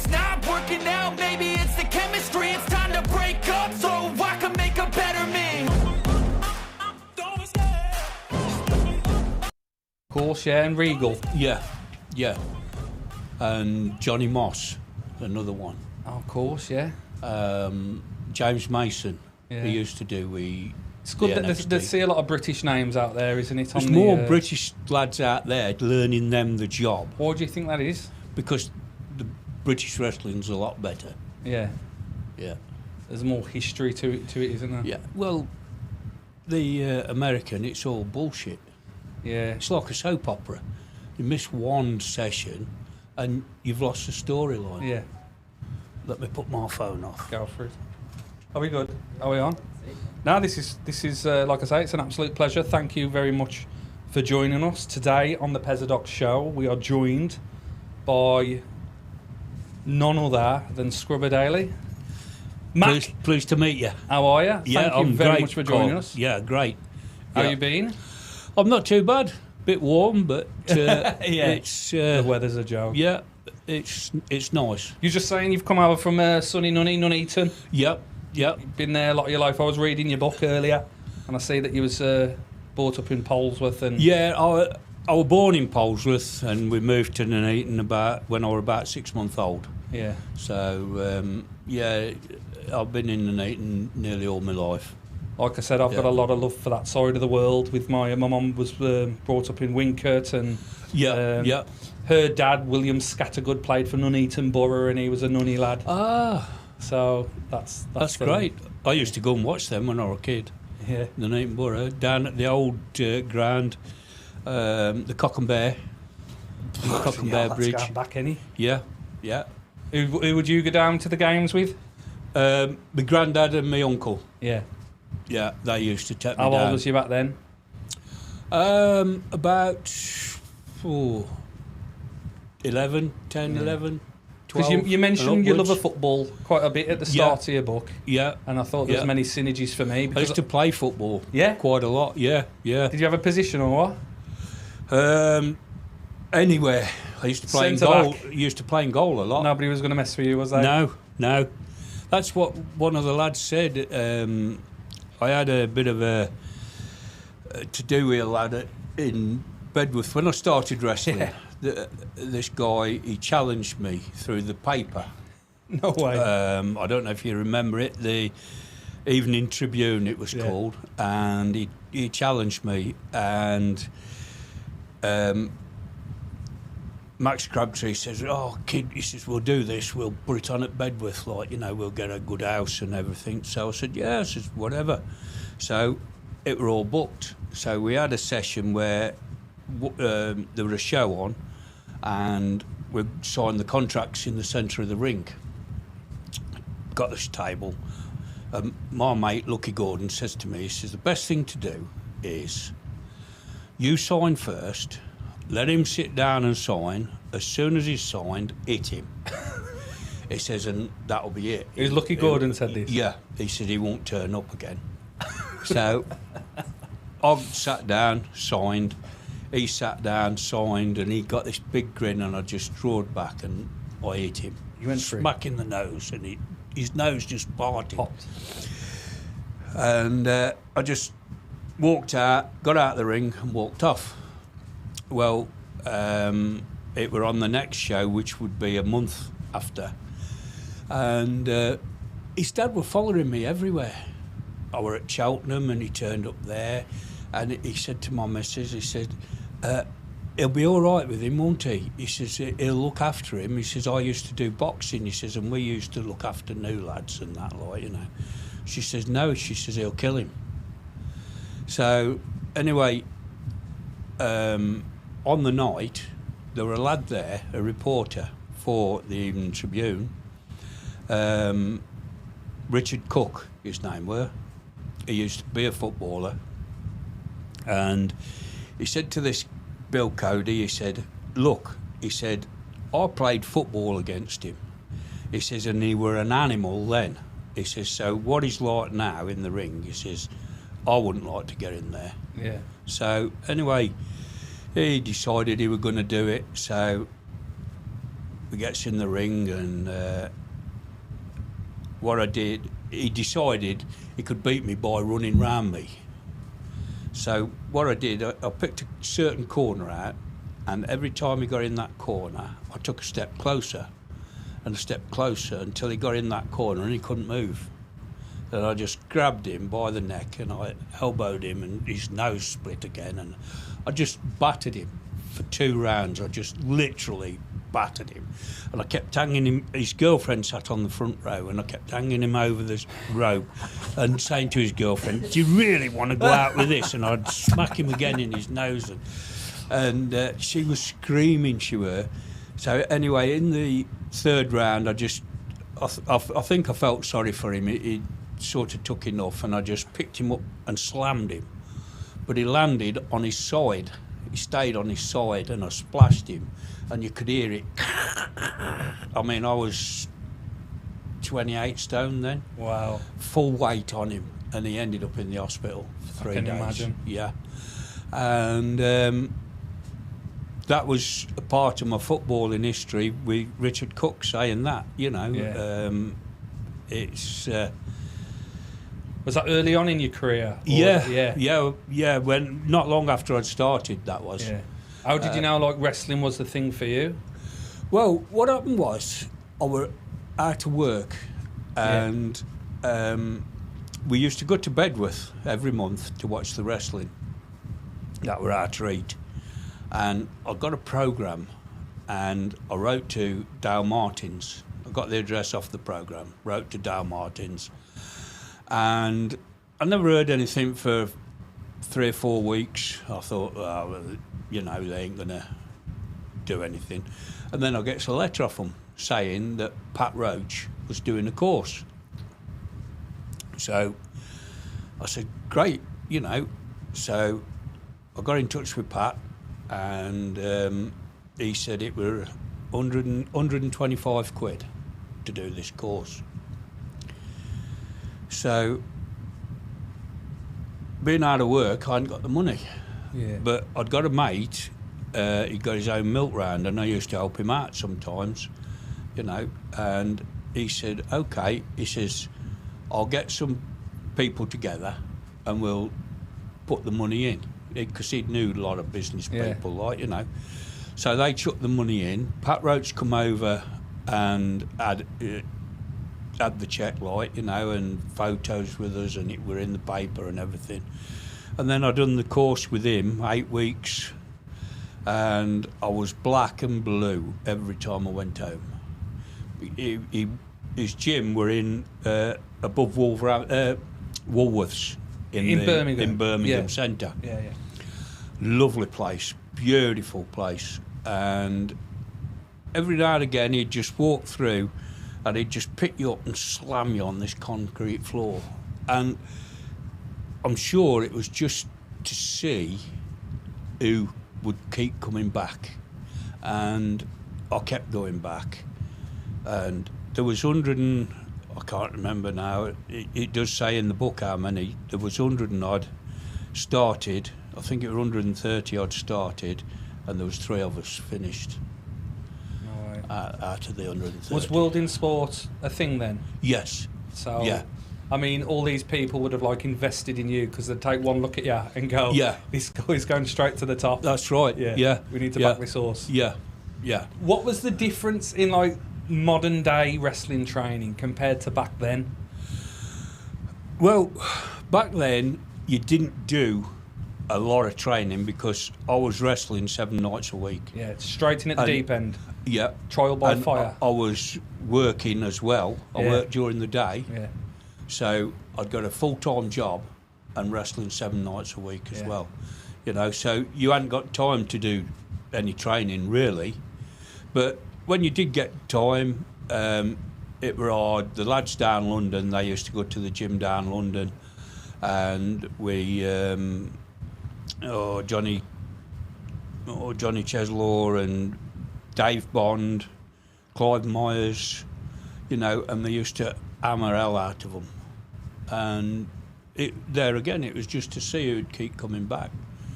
it's not working out, maybe it's the chemistry. It's time to break up so I can make a better me. Of course, yeah, and Regal. Yeah. And Johnny Moss, another one. Oh, of course, yeah. James Mason, Yeah. who used to do It's good the that NXT. there's see a lot of British names out there, isn't it? There's more British lads out there learning them the job, Why do you think that is? because the British wrestling's a lot better. Yeah, Yeah. there's more history to it, isn't there? Yeah. Well, the American, it's all bullshit. Yeah. It's like a soap opera. You miss one session and you've lost the storyline. Yeah. Let me put my phone off. Go for it. Are we good? Are we on? No, this is like I say, it's an absolute pleasure. Thank you very much for joining us today on the Pesadoc Show. We are joined by none other than Scrubber Daly. Mac, Pleased to meet you. how are you? Yeah, Thank you I'm very great, much for joining Carl. us. Yeah, great. How Yeah. you been? I'm not too bad. Bit warm, but Yeah. it's The weather's a joke. yeah, it's nice. You're just saying you've come over from sunny Nuneaton. Yep. Been there a lot of your life. I was reading your book earlier, and I see that you was brought up in Polesworth. And Yeah, I was born in Polesworth, and we moved to Nuneaton when I was about 6 months old. yeah, So yeah, I've been in Nuneaton nearly all my life. like I said, I've got Yeah. a lot of love for that side of the world. With my mum was brought up in Wincott, and Yeah. her dad William Scattergood played for Nuneaton Borough, and he was a Nunny lad. Ah, So that's great. I used to go and watch them when I was a kid. Yeah, Nuneaton Borough, down at the old ground, the Cock and Bear. The Cock and Bear that's Bridge. going back any. Yeah. Who would you go down to the games with? My granddad and my uncle. Yeah. Yeah, they used to take me How down. old was you back then? About 11, 10, 11, 12. Because you mentioned and your love of upwards. football quite a bit at the start of your book, Yeah. and I thought there was Yeah. many synergies for me. I Because used to play football. Yeah? Quite a lot, yeah. did you have a position or what? Anywhere. I used to play in Centre goal. back? Used to play in goal a lot. Nobody was going to mess with you, was they? No. That's what one of the lads said. I had a bit of a to-do with a lad in Bedworth. When I started wrestling, Yeah. this guy, he challenged me through the paper. No way. I don't know if you remember it, the Evening Tribune it was Yeah. called, and he challenged me, and Max Crabtree says, "Oh, kid," he says, "we'll do this, we'll put it on at Bedworth, like, you know, we'll get a good house and everything." So I said, "Yeah," I says, "whatever." So it were all booked. So we had a session where there was a show on, and we signed the contracts in the centre of the ring. Got this table. My mate, Lucky Gordon, says to me, he says, "The best thing to do is you sign first, let him sit down and sign. As soon as he's signed, hit him." He says, "and that'll be it." It was Lucky Gordon said this? Yeah. He said he won't turn up again. So I sat down, signed. He sat down, signed, and he got this big grin, and I just drawed back and I hit him. You went for it? Smack in the nose, and his nose just parted. Popped. And I just walked out, got out of the ring and walked off. Well, it were on the next show, which would be a month after. And his dad were following me everywhere. I were at Cheltenham and he turned up there, and he said to my missus, he said, "He'll be all right with him, won't he?" He says, "He'll look after him." He says, "I used to do boxing," he says, "and we used to look after new lads and that, like, you know." She says, "No," she says, "he'll kill him." So, anyway, on the night, there were a lad there, a reporter for the Evening Tribune, Richard Cook, his name were. He used to be a footballer. And he said to this Bill Cody, he said, "Look," he said, "I played football against him." He says, "and he were an animal then." He says, "So what he's like now in the ring," he says, "I wouldn't like to get in there." Yeah. So anyway, he decided he was going to do it. So we gets in the ring, and what I did, he decided he could beat me by running round me. So what I did, I picked a certain corner out, and every time he got in that corner, I took a step closer and a step closer until he got in that corner and he couldn't move. Then I just grabbed him by the neck and I elbowed him, and his nose split again, and I just battered him for 2 rounds. I just literally battered him, and I kept hanging him. His girlfriend sat on the front row, and I kept hanging him over this rope and saying to his girlfriend, "Do you really want to go out with this?" And I'd smack him again in his nose, and she was screaming, she were. So anyway, in the 3rd round, I think I felt sorry for him. He sort of took enough, and I just picked him up and slammed him, but he landed on his side. He stayed on his side, and I splashed him, and you could hear it. I mean, I was 28 stone then. Wow. Full weight on him, and he ended up in the hospital for 3 days. I can imagine. Yeah. And that was a part of my footballing history with Richard Cook saying that, you know. Yeah. It's... Was that early on in your career? Yeah. When not long after I'd started, that was. Yeah. How did you know, like, wrestling was the thing for you? Well, what happened was I were out of work, and we used to go to Bedworth every month to watch the wrestling. That were our treat, and I got a programme, and I wrote to Dale Martins. I got the address off the programme, wrote to Dale Martins. And I never heard anything for 3 or 4 weeks. I thought, oh, well, you know, they ain't going to do anything. And then I get a letter off them saying that Pat Roach was doing a course. So I said, great, you know. So I got in touch with Pat, and he said it were 125 quid to do this course. So, being out of work, I hadn't got the money. Yeah. But I'd got a mate, he got his own milk round, and I used to help him out sometimes, you know. And he said, OK, he says, I'll get some people together and we'll put the money in. Because he knew a lot of business people, like, you know. So they chucked the money in. Pat Roach come over and had the check, like, you know, and photos with us, and it were in the paper and everything. And then I done the course with him, 8 weeks, and I was black and blue every time I went home. His gym were in above Woolworths in Birmingham Centre. Yeah. Lovely place, beautiful place, and every now and again he'd just walk through and he'd just pick you up and slam you on this concrete floor. And I'm sure it was just to see who would keep coming back. And I kept going back. And there was I can't remember now, it does say in the book how many, there was 100 and odd started, I think it was 130 odd started, and there was 3 of us finished. Out of the 130. Was World in Sport a thing then? Yes. So, yeah. I mean, all these people would have, like, invested in you because they'd take one look at you and go, yeah, this guy's going straight to the top. That's right. Yeah. We need to back this horse. Yeah. What was the difference in, like, modern day wrestling training compared to back then? Well, back then you didn't do a lot of training because I was wrestling 7 nights a week. Yeah, it's straight in at the deep end. Yeah. Trial by fire. I was working as well. I worked during the day. Yeah. So I'd got a full-time job and wrestling 7 nights a week as well. You know, so you hadn't got time to do any training really. But when you did get time, it were hard. The lads down London, they used to go to the gym down London, and we, Johnny Cheslaw and Dave Bond, Clive Myers, you know, and they used to hammer hell out of them. And there again, it was just to see who'd keep coming back.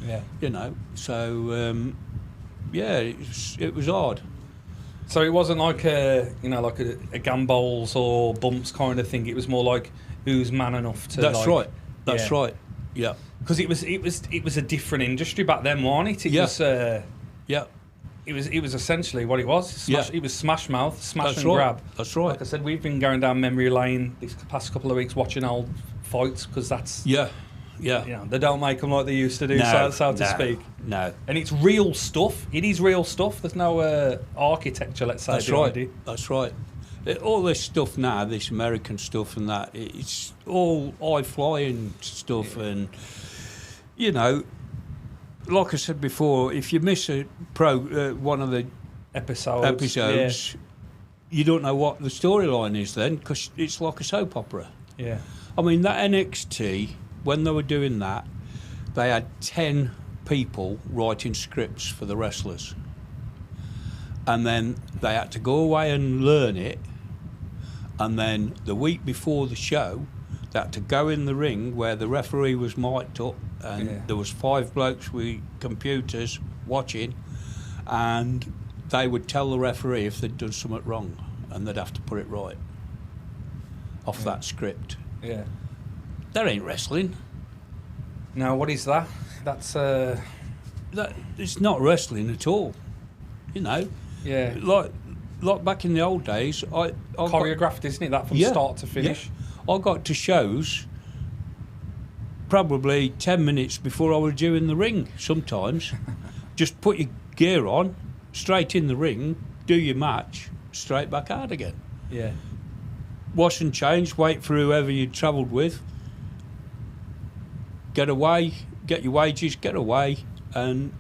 Yeah. You know, so, it was hard. So it wasn't like a gambols or bumps kind of thing. It was more like who's man enough to. That's like, right. That's right. Yeah. Because it was a different industry back then, wasn't it? It was. Yeah. It was essentially what it was. It was smash mouth, smash That's and right. grab. That's right. Like I said, we've been going down memory lane these past couple of weeks watching old fights because that's. Yeah. They don't make them like they used to do, so to speak. No. And it's real stuff. It is real stuff. There's no architecture, let's say. That's right. That's right. All this stuff now, this American stuff and that, it's all high-flying stuff. And, you know, like I said before, if you miss one of the episodes, you don't know what the storyline is then, because it's like a soap opera. Yeah. I mean, that NXT, when they were doing that, they had 10 people writing scripts for the wrestlers. And then they had to go away and learn it. And then the week before the show, they had to go in the ring where the referee was mic'd up and there was 5 blokes with computers watching, and they would tell the referee if they'd done something wrong, and they'd have to put it right off that script. Yeah. That ain't wrestling. Now, what is that? That's It's not wrestling at all. You know. Yeah. Like back in the old days, I choreographed, isn't it? That from start to finish. Yeah. I got to shows probably 10 minutes before I was due in the ring. Sometimes, just put your gear on, straight in the ring, do your match, straight back out again. Yeah. Wash and change, wait for whoever you travelled with. Get away, get your wages, get away, and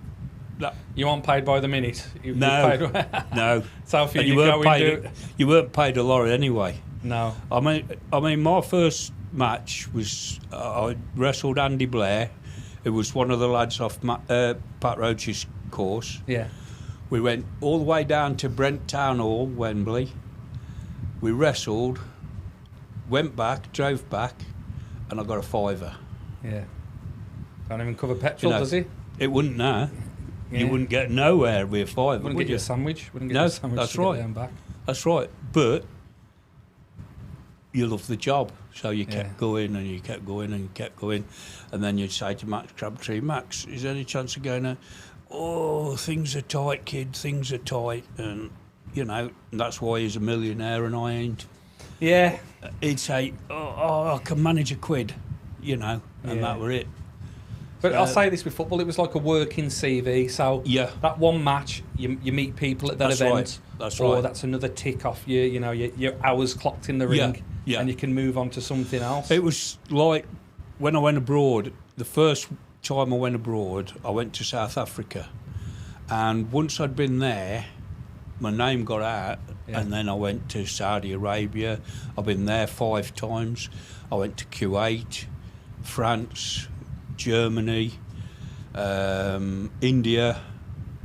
you weren't paid by the minute. No. So if you weren't paid a lot anyway. No. I mean, my first match was I wrestled Andy Blair. It was one of the lads off Pat Roach's course. Yeah. We went all the way down to Brent Town Hall, Wembley. We wrestled, went back, drove back, and I got a £5. Yeah. Don't even cover petrol, does he? It wouldn't now. Yeah. You wouldn't get nowhere with a £5. Wouldn't get you a sandwich. Wouldn't get No, you a sandwich that's to right. get there and back. That's right. But you love the job, so you kept going and you kept going and you kept going, and then you'd say to Max Crabtree, Max, is there any chance of going there? Oh, things are tight, kid, things are tight. And, you know, that's why he's a millionaire and I ain't. Yeah. He'd say, oh, I can manage £1, you know, and that were it. But I'll say this with football, it was like a working CV. So that one match, you meet people at that event. Right. That's or right. that's another tick off your hours clocked in the ring. Yeah. And you can move on to something else. It was like when I went abroad, the first time I went abroad, I went to South Africa. And once I'd been there, my name got out, and then I went to Saudi Arabia. I've been there 5 times. I went to Kuwait, France, Germany, India,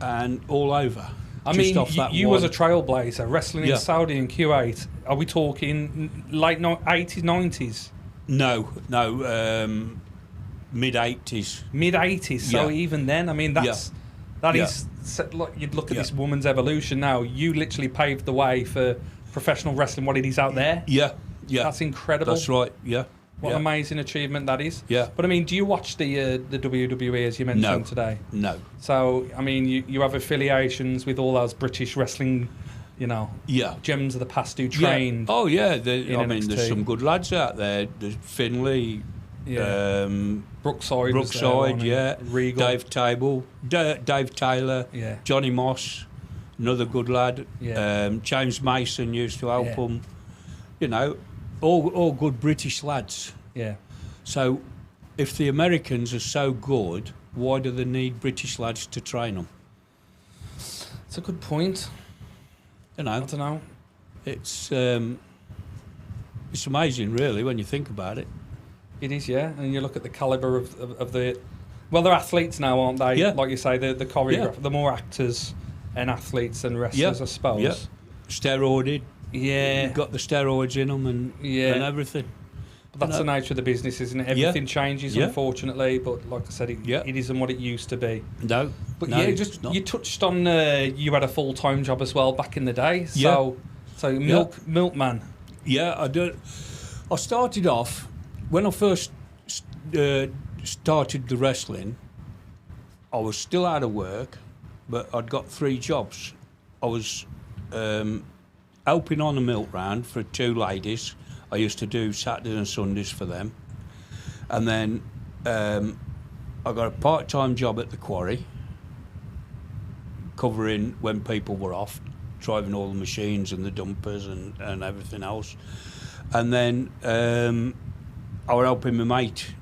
and all over. I mean, you was a trailblazer, wrestling in Saudi and Kuwait. Are we talking late 80s, 90s? No, mid-80s. Mid-80s, so even then, I mean, that is... Like, you'd look at this woman's evolution now. You literally paved the way for professional wrestling, what it is out there. Yeah. That's incredible. That's right, What an amazing achievement that is. Yeah. But I mean, do you watch the WWE as you mentioned today? No. So, I mean, you have affiliations with all those British wrestling, gems of the past who trained. Oh, yeah. There's some good lads out there. There's Finlay, Brookside, Regal, Dave Taylor, Johnny Moss, another good lad. James Mason used to help them. You know, all good British lads. Yeah. So, if the Americans are so good, why do they need British lads to train them? It's a good point. You know, I don't know. It's amazing, really, when you think about it. It is, and you look at the calibre of the... Well, they're athletes now, aren't they? Yeah. Like you say, the choreographer, the more actors and athletes and wrestlers, I suppose. Yeah. Steroided. Yeah. You've got the steroids in them and everything. But that's the nature of the business, isn't it? Everything changes, unfortunately. But like I said, it isn't what it used to be. No. But no, you touched on you had a full-time job as well back in the day. So milkman. Yeah, I did. I started off when I first started the wrestling. I was still out of work, but I'd got 3 jobs. I was helping on a milk round for 2 ladies. I used to do Saturdays and Sundays for them. And then I got a part-time job at the quarry, covering when people were off, driving all the machines and the dumpers and everything else. And then I was helping my mate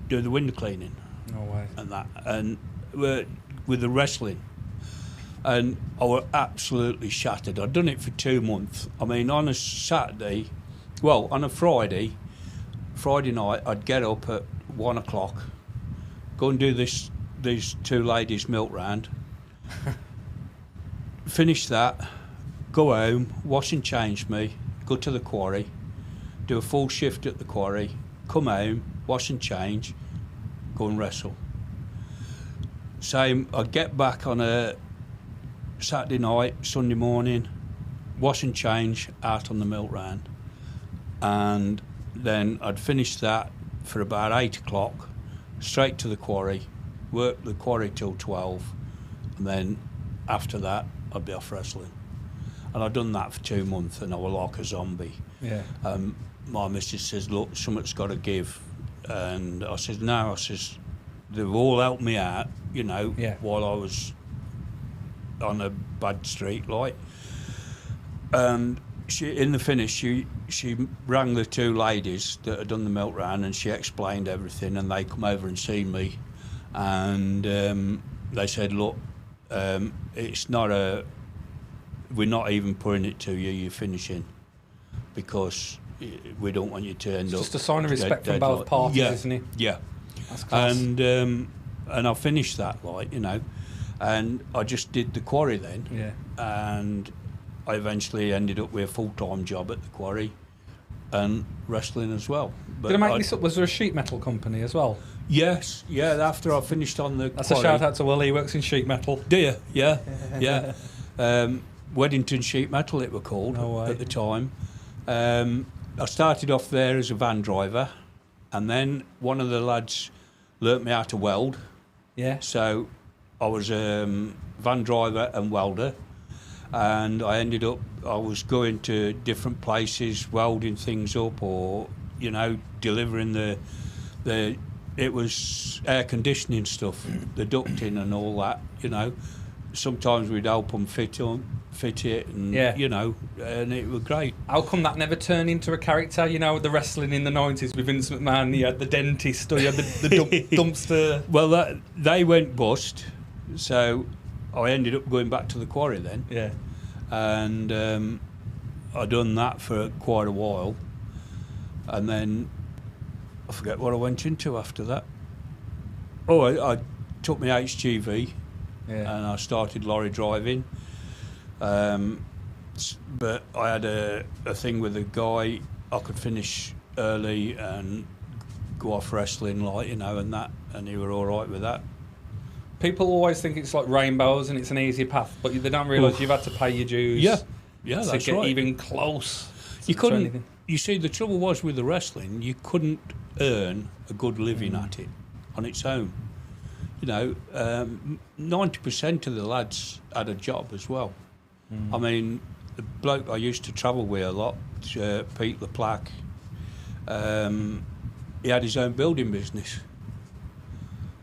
do the window cleaning. No way. And that, and with the wrestling. And I was absolutely shattered. I'd done it for 2 months. I mean, on a Saturday, well, on a Friday night, I'd get up at 1 o'clock, go and do these 2 ladies' milk round, finish that, go home, wash and change me, go to the quarry, do a full shift at the quarry, come home, wash and change, go and wrestle. Same, I'd get back on a Saturday night, Sunday morning, wash and change, out on the milk round. And then I'd finish that for about 8 o'clock, straight to the quarry, work the quarry till 12, and then after that I'd be off wrestling. And I'd done that for 2 months, and I was like a zombie. Yeah. My missus says, look, something's got to give. And I says, no, I says, they've all helped me out, you know, while I was on a bad street, like. And in the finish, she rang the 2 ladies that had done the milk round, and she explained everything, and they come over and see me. And they said, look, it's not we're not even putting it to you, you're finishing, because we don't want you to end up... It's just a sign of respect from both parties, isn't it? Yeah. That's class. And I finished that, like, you know, and I just did the quarry then. Yeah. And I eventually ended up with a full-time job at the quarry and wrestling as well. But did I make this up? Was there a sheet metal company as well? Yes, yeah, after I finished on the That's quarry. a shout out to Willie, he works in sheet metal. Do you? Yeah, yeah. Weddington Sheet Metal it were called at the time. I started off there as a van driver, and then one of the lads learnt me how to weld. Yeah. So I was van driver and welder, and I ended up, I was going to different places, welding things up, or, you know, delivering it was air conditioning stuff, the ducting and all that, you know. Sometimes we'd help them fit it, and you know, and it was great. How come that never turned into a character? You know, the wrestling in the 90s with Vince McMahon, you had the dentist, or you had the dumpster. Well, they went bust, so I ended up going back to the quarry then. Yeah. And I done that for quite a while, and then I forget what I went into after that. Oh, I took my HGV. Yeah. And I started lorry driving, but I had a thing with a guy. I could finish early and go off wrestling, like, you know, and that, and he were all right with that. People always think it's like rainbows and it's an easy path, but they don't realise you've had to pay your dues. Yeah, to that's get right. even close. You couldn't. You see, the trouble was with the wrestling, you couldn't earn a good living at it on its own. You know, 90% of the lads had a job as well. I mean, the bloke I used to travel with a lot, Pete LaPlaque, he had his own building business.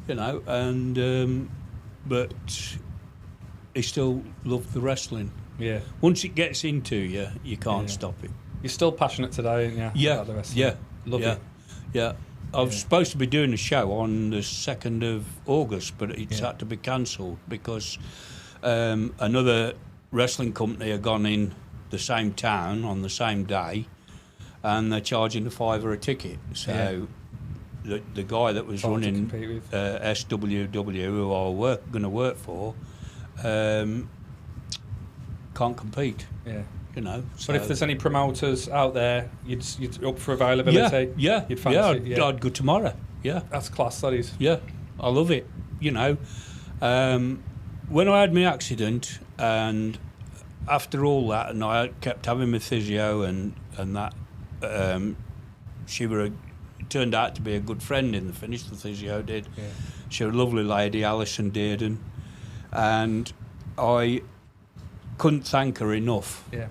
You know, and but he still loved the wrestling. Yeah. Once it gets into you, you can't stop it. You're still passionate today, aren't you? Yeah. About the wrestling? Yeah. Love it. Yeah. I was supposed to be doing a show on the 2nd of August, but it's had to be cancelled because another wrestling company had gone in the same town on the same day, and they're charging $5 a ticket. So the guy that was running SWW, who I was going to work for, can't compete. Yeah. you know. But if there's any promoters out there, you'd up for availability? Yeah, You'd fancy it, yeah. I'd go tomorrow. Yeah. That's class, that is. Yeah, I love it. You know, when I had my accident, and after all that, and I kept having my physio and that, she turned out to be a good friend in the finish. The physio did. Yeah. She was a lovely lady, Alison Dearden, and I couldn't thank her enough. Yeah.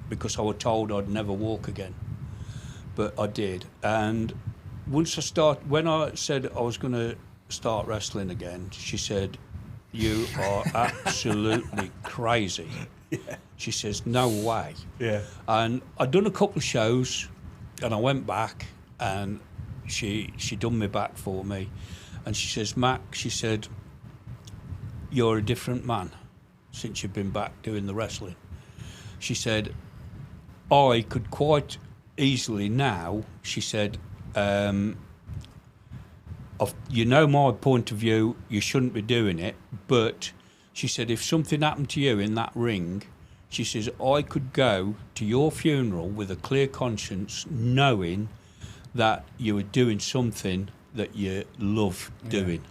Because I was told I'd never walk again, but I did. And when I said I was going to start wrestling again, she said, "You are absolutely crazy." Yeah. She says, "No way." Yeah. And I'd done a couple of shows, and I went back, and she done me back for me, and she says, "Mac," she said, "you're a different man since you've been back doing the wrestling." She said, "I could quite easily now," she said, "you know my point of view, you shouldn't be doing it, but," she said, "if something happened to you in that ring," she says, "I could go to your funeral with a clear conscience, knowing that you were doing something that you love doing."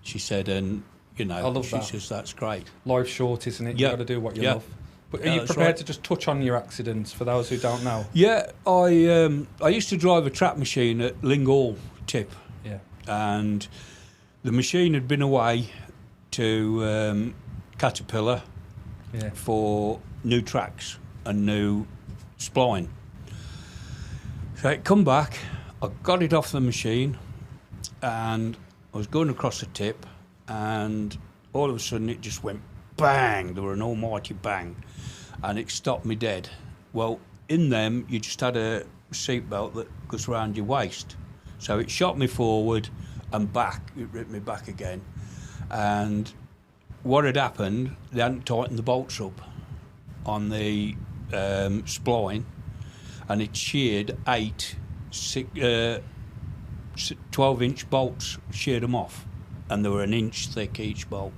She said, and, you know, I love she that. says, "That's great." Life's short, isn't it? Yeah. You've got to do what you Yeah. love. But are you That's prepared right. to just touch on your accidents for those who don't know? Yeah, I used to drive a trap machine at Linghall Tip, Yeah. and the machine had been away to Caterpillar Yeah. for new tracks and new spline. So it come back, I got it off the machine, and I was going across the tip, and all of a sudden it just went bang. There were an almighty bang, and it stopped me dead. Well, in them, you just had a seatbelt that goes around your waist. So it shot me forward and back. It ripped me back again. And what had happened, they hadn't tightened the bolts up on the spline, and it sheared 12-inch bolts, sheared them off, and they were an inch thick each bolt,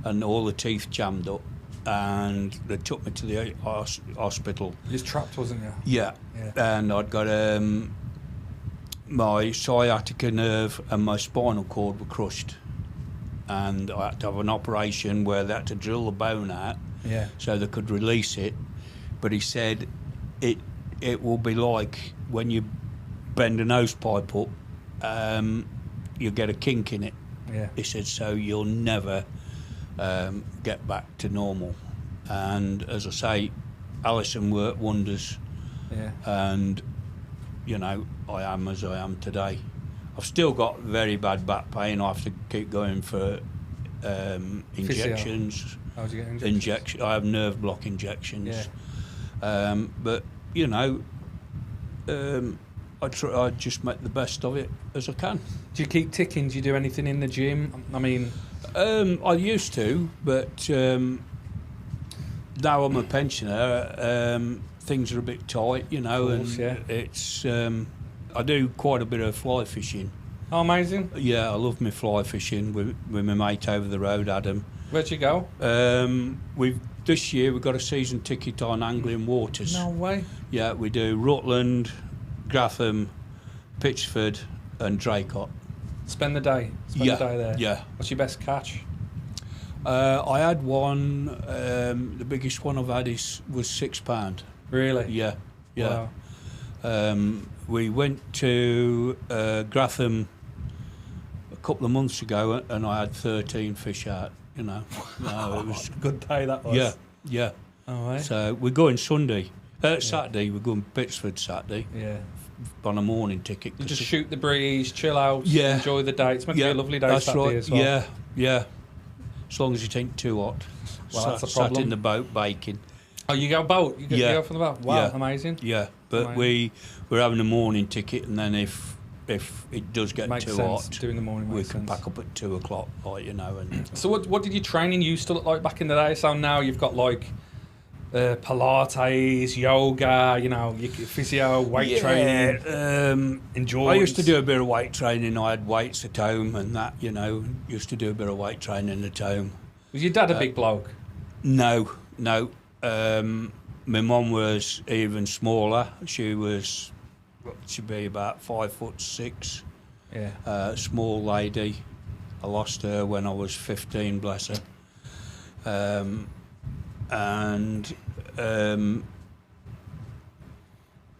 and all the teeth jammed up, and they took me to the hospital. You was trapped, wasn't you? Yeah. And I'd got my sciatica nerve and my spinal cord were crushed, and I had to have an operation where they had to drill the bone out so they could release it. But he said it will be like when you bend a nose pipe up, you'll get a kink in it. Yeah. He said, so you'll never get back to normal. And as I say, Alison worked wonders. Yeah. And, you know, I am as I am today. I've still got very bad back pain. I have to keep going for injections. How do you get injections? I have nerve block injections. Yeah. But, you know, I just make the best of it as I can. Do you keep ticking? Do you do anything in the gym? I mean... I used to, but now I'm a pensioner, things are a bit tight, you know, course, and it's... I do quite a bit of fly fishing. Oh, amazing. Yeah, I love my fly fishing with my mate over the road, Adam. Where'd you go? This year we've got a season ticket on Anglian Waters. No way. Yeah, we do Rutland, Gratham, Pitchford and Draycott. Spend the day the day there? Yeah. What's your best catch? I had one, the biggest one I've had was £6. Really? Yeah, yeah. Wow. We went to Gratham a couple of months ago and I had 13 fish out, you know. No, it was a good day that was. Yeah, yeah. Oh, right. So we're going Saturday, we're going Pittsford Saturday. Yeah. On a morning ticket. You just shoot the breeze, chill out, yeah, enjoy the day. It's meant to be a lovely day that's Saturday right. as well. Yeah, yeah. As long as it ain't too hot. Well, that's the problem. Sat in the boat baking. Oh, you go boat? You go from the boat? Wow, amazing. Yeah, but we're having a morning ticket, and then if it does get makes too sense. hot, Doing the morning we makes can sense. pack up at 2 o'clock, like, you know. And so what did your training used to look like back in the day? So now you've got like Pilates, yoga, you know, physio, weight training, endurance. I used to do a bit of weight training. I had weights at home and that, you know. Used to do a bit of weight training at home. Was your dad a big bloke? No. my mum was even smaller. She'd be about 5'6". Yeah. Small lady. I lost her when I was 15, bless her.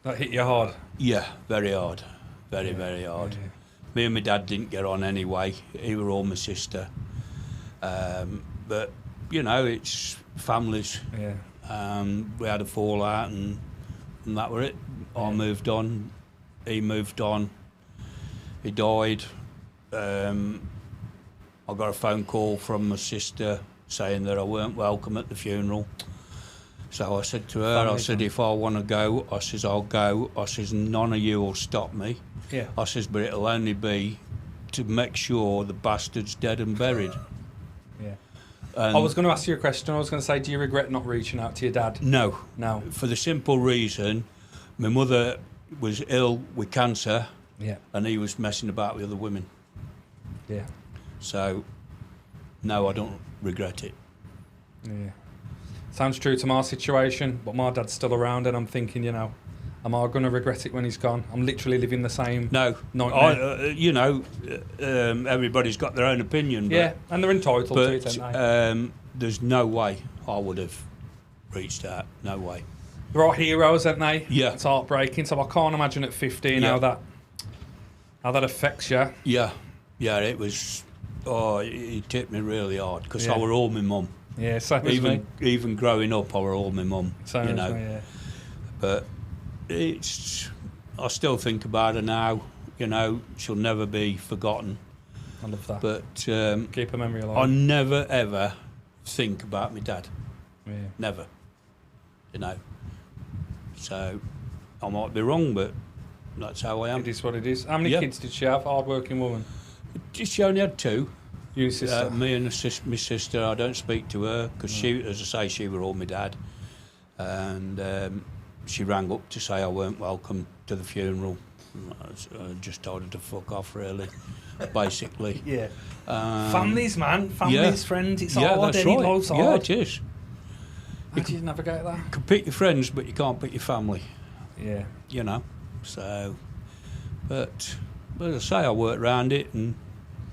That hit you hard. Yeah, very hard. Very hard. Yeah. Me and my dad didn't get on anyway. He were all my sister. But, you know, it's families. Yeah. We had a fallout and that were it. I moved on. He moved on. He died. I got a phone call from my sister saying that I weren't welcome at the funeral. So I said to her, I said, if I want to go, I says, I'll go. I says, none of you will stop me. Yeah. I says, but it'll only be to make sure the bastard's dead and buried. Yeah. And I was going to ask you a question. I was going to say, do you regret not reaching out to your dad? No. No. For the simple reason, my mother was ill with cancer. Yeah. And he was messing about with other women. Yeah. So, no, I don't regret it. Yeah. Sounds true to my situation, but my dad's still around, and I'm thinking, you know, am I going to regret it when he's gone? I'm literally living the same No. nightmare. You know, everybody's got their own opinion. But, Yeah, and they're entitled to it, aren't they? There's no way I would have reached out. No way. There are heroes, aren't they? Yeah. It's heartbreaking, so I can't imagine at 15 how that affects you. Yeah. Yeah, it was... Oh, it hit me really hard, because I Yeah. were all my mum. Yeah, same as me. Even growing up, I were all my mum. Same you as know. me, yeah. But I still think about her now. You know, she'll never be forgotten. I love that. But Keep a memory I alive. never ever think about my dad. Yeah. Never. You know. So I might be wrong, but that's how I am. It is what it is. How many Yeah. kids did she have? Hard-working woman. She only had two. You and sister. Me and my sister. I don't speak to her because she, as I say, she were all my dad. And she rang up to say I weren't welcome to the funeral. I just told her to fuck off, really, basically. Yeah. Families, man. Families, friends. It's hard. That's Any right. life's Yeah, hard. it is. How do you navigate that? You can pick your friends, but you can't pick your family. Yeah. You know. So, but as I say, I worked around it and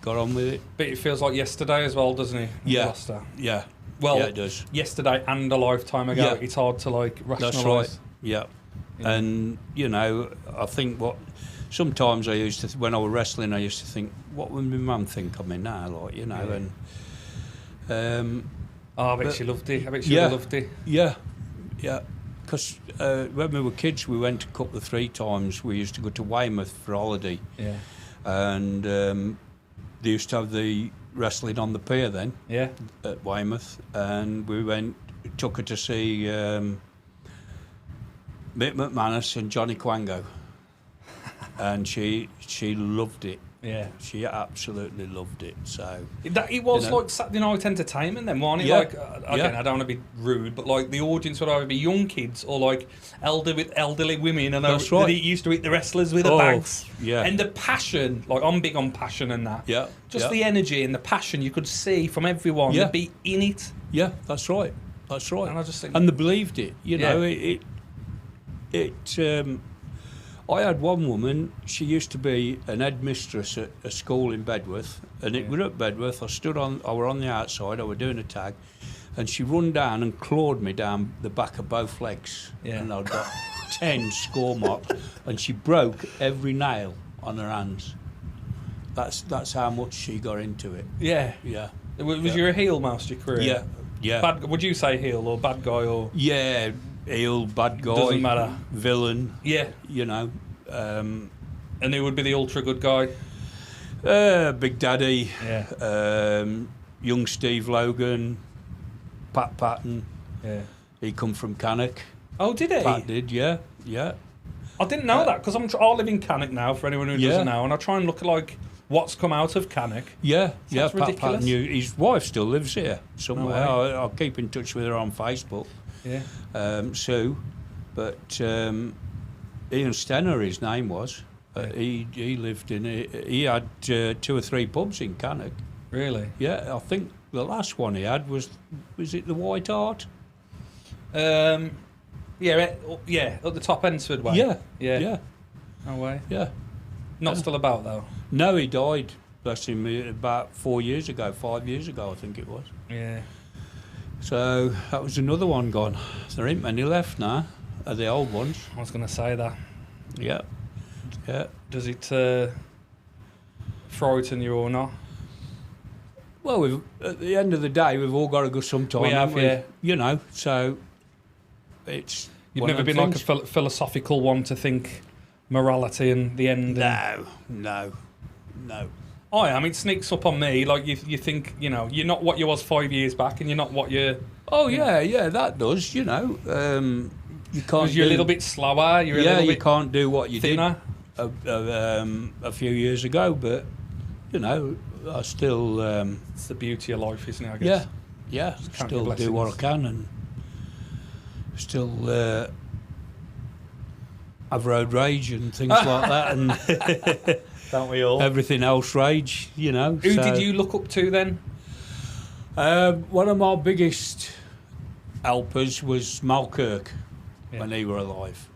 got on with it. But it feels like yesterday as well, doesn't it? Yeah. You lost her. Yeah. Well, yeah, it does. Yesterday and a lifetime ago. Yeah. It's hard to like rationalise. That's right. Yeah. Yeah. And you know, I think sometimes I used to when I was wrestling, I used to think, what would my mum think of me now? Like, you know, and I bet she loved it. I bet she would have loved it. Yeah, yeah. Because when we were kids, we went a couple of 3 times. We used to go to Weymouth for holiday. Yeah. And they used to have the wrestling on the pier then. Yeah. At Weymouth, and we took her to see Mick McManus and Johnny Quango, and she loved it. Yeah. She absolutely loved it. So It was you know. like Saturday night entertainment then, wasn't it? Yeah. Like, again, I don't want to be rude, but like the audience would either be young kids or like elderly women. And That's right. They used to eat the wrestlers with the Oh, bags. yeah. And the passion, like I'm big on passion and that. Yeah. Just yeah. the energy and the passion you could see from everyone. Yeah. They'd be in it. Yeah, that's right. That's right. And I just think- and they believed it. You know, Yeah. I had one woman. She used to be an headmistress at a school in Bedworth, and it were at Bedworth. I were on the outside. I were doing a tag, and she run down and clawed me down the back of both legs. Yeah. And I'd got 10 score marks, and she broke every nail on her hands. That's how much she got into it. Yeah. Yeah. Was you a heel most of your career? Yeah. Yeah. Bad, would you say heel or bad guy or? Yeah, heel, bad guy, Doesn't matter. villain. Yeah. You know, And who would be the ultra good guy? Big Daddy, Yeah. young Steve Logan, Pat Patton. Yeah. He come from Cannock. Oh, did he? Pat did, yeah, yeah. I didn't know that because I live in Cannock now. For anyone who Yeah. doesn't know, and I try and look at like what's come out of Cannock. Yeah, yeah, Sounds Pat ridiculous. Patton. His wife still lives here somewhere. No way. I'll keep in touch with her on Facebook, Yeah. Sue. But Ian Stenner, his name was. Yeah. He lived in. He had 2 or 3 pubs in Cannock. Really? Yeah, I think the last one he had was it the White Hart? At the top Ensford way. Yeah. No way. Yeah. Not still about though. No, he died, bless him, about 5 years ago, I think it was. Yeah. So that was another one gone. There ain't many left now, of the old ones. I was going to say that. Yeah. Does it frighten you or not? Well, at the end of the day, we've all got to go sometime. We have, haven't yeah. You know, so it's. You've one never of been them like a philosophical one to think morality and the end. No. I am. It sneaks up on me. Like you think, you know, you're not what you was 5 years back, and you're not what you. Oh yeah, that does. You know, you can't. Because you're a little bit slower. You're a little you bit can't do what you thinner. did a few years ago, but you know, I still. It's the beauty of life, isn't it? I guess. Yeah. Count Still your do what I blessings. can, and still have road rage and things like that, and Don't we all? everything else rage. You know. Who did you look up to then? One of my biggest helpers was Mal Kirk when he were alive.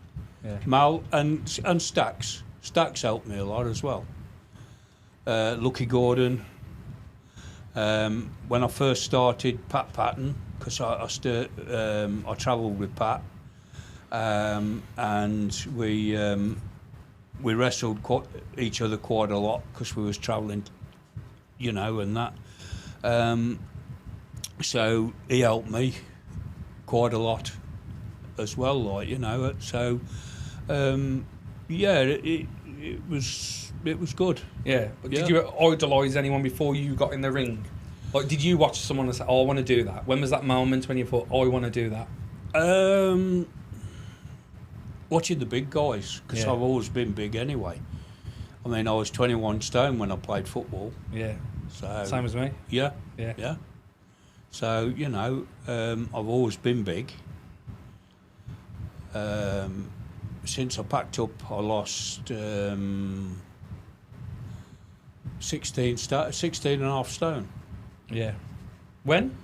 Yeah. Mal and Staxs. Staxs helped me a lot as well. Lucky Gordon. When I first started, Pat Patton, because I travelled with Pat, and we wrestled each other quite a lot because we was travelling, you know, and that. So he helped me quite a lot as well, like, you know. So it was good. Yeah. But Yeah. did you idolise anyone before you got in the ring? Like, did you watch someone and say, "Oh, I want to do that"? When was that moment when you thought, "Oh, I want to do that"? Watching the big guys, because Yeah. I've always been big anyway. I mean, I was 21 stone when I played football. Yeah. So Same as me. Yeah. Yeah. So, you know, I've always been big. Since I packed up, I lost 16 and a half stone. Yeah. When?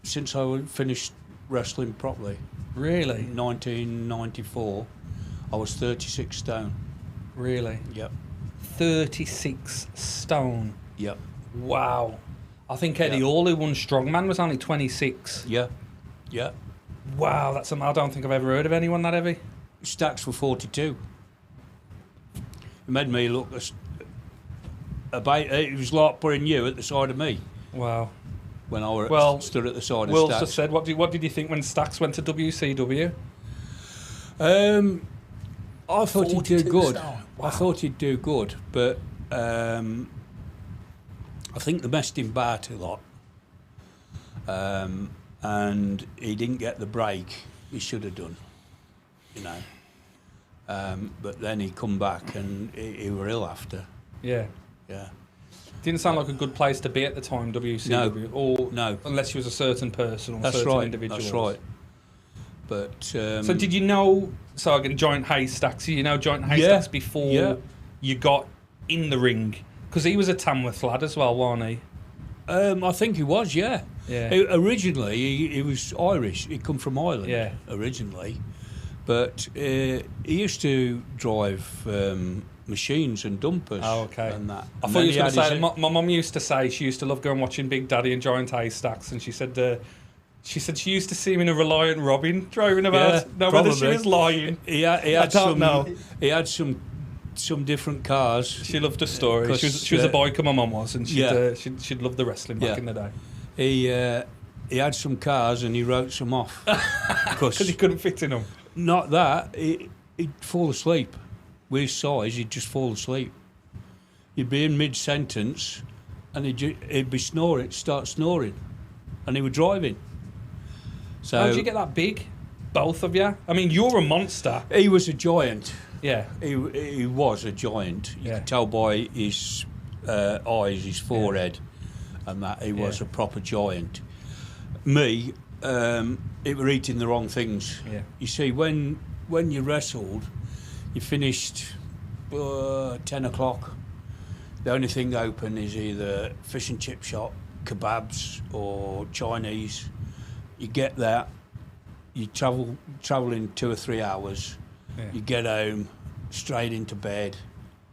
Since I finished wrestling properly. Really? In 1994, I was 36 stone. Really? Yep. 36 stone. Yep. Wow. I think Eddie Yeah. Hall, who won Strongman, was only 26. Yeah. Yeah. Wow, that's I don't think I've ever heard of anyone that heavy. Stacks were 42. It made me look it was like putting you at the side of me Wow. when I stood at the side Will of Stacks. just said, what did you think when Staxs went to WCW? I thought he'd do 42 good. stone. I thought he'd do good, but I think they messed him about a lot. And he didn't get the break he should have done, you know. But then he come back and he were ill after. Yeah. Yeah. Didn't sound like a good place to be at the time, WCW. Or No. unless you was a certain person or That's certain right. individuals. That's right. But So did you know, so again, Giant Haystacks, you know Giant Haystacks before you got in the ring? Because he was a Tamworth lad as well, wasn't he? I think he was, yeah. Yeah. Originally, he was Irish. He come from Ireland Yeah. originally. But he used to drive machines and dumpers. Oh, okay. And that. I And thought then you he was going to had say, his- my mum used to say she used to love going watching Big Daddy and Giant Haystacks, and she said she used to see him in a Reliant Robin driving about. Yeah, No, whether she probably. was lying. He had I don't some. know. He had some different cars. She loved the story. 'Cause, She was a biker, my mum was, and yeah. she'd love the wrestling back Yeah. in the day. He had some cars and he wrote some off Because he couldn't fit in them. not that he'd fall asleep. With his size, he'd just fall asleep. He'd be in mid-sentence and he'd be start snoring, and he was driving. So How did you get that big? Both of you? I mean, you're a monster. he was a giant. Yeah. He was a giant. You Yeah. could tell by his eyes, his forehead, and that he was Yeah. a proper giant. Me, it were eating the wrong things. Yeah. You see, when you wrestled, you finished 10 o'clock. The only thing open is either fish and chip shop, kebabs, or Chinese. You get that, you travelling 2 or 3 hours, you get home, straight into bed.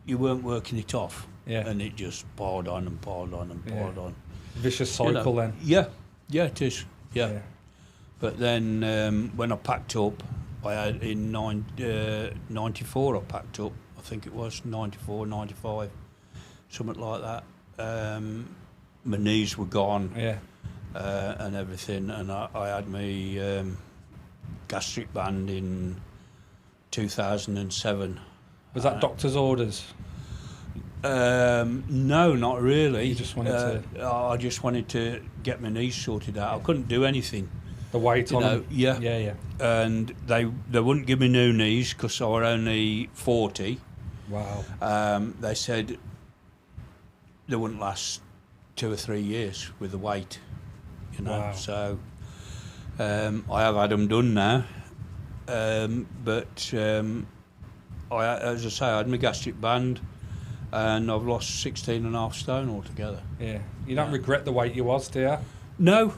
You weren't working it off, and it just piled on and piled on and piled on. Vicious cycle then. Yeah, it is. Yeah. But then when I packed up, I had in 94 I packed up. I think it was 94, 95, something like that. My knees were gone, and everything, and I had my gastric band in 2007. Was that doctor's orders? No, not really. You just wanted to... I just wanted to get my knees sorted out. I couldn't do anything. The weight on them? Yeah. And they wouldn't give me new knees because I were only 40. Wow. They said they wouldn't last 2 or 3 years with the weight, Wow. So I have had them done now. But as I say, I had my gastric band and I've lost 16.5 stone altogether. Yeah. You don't regret the weight you was, do you? No,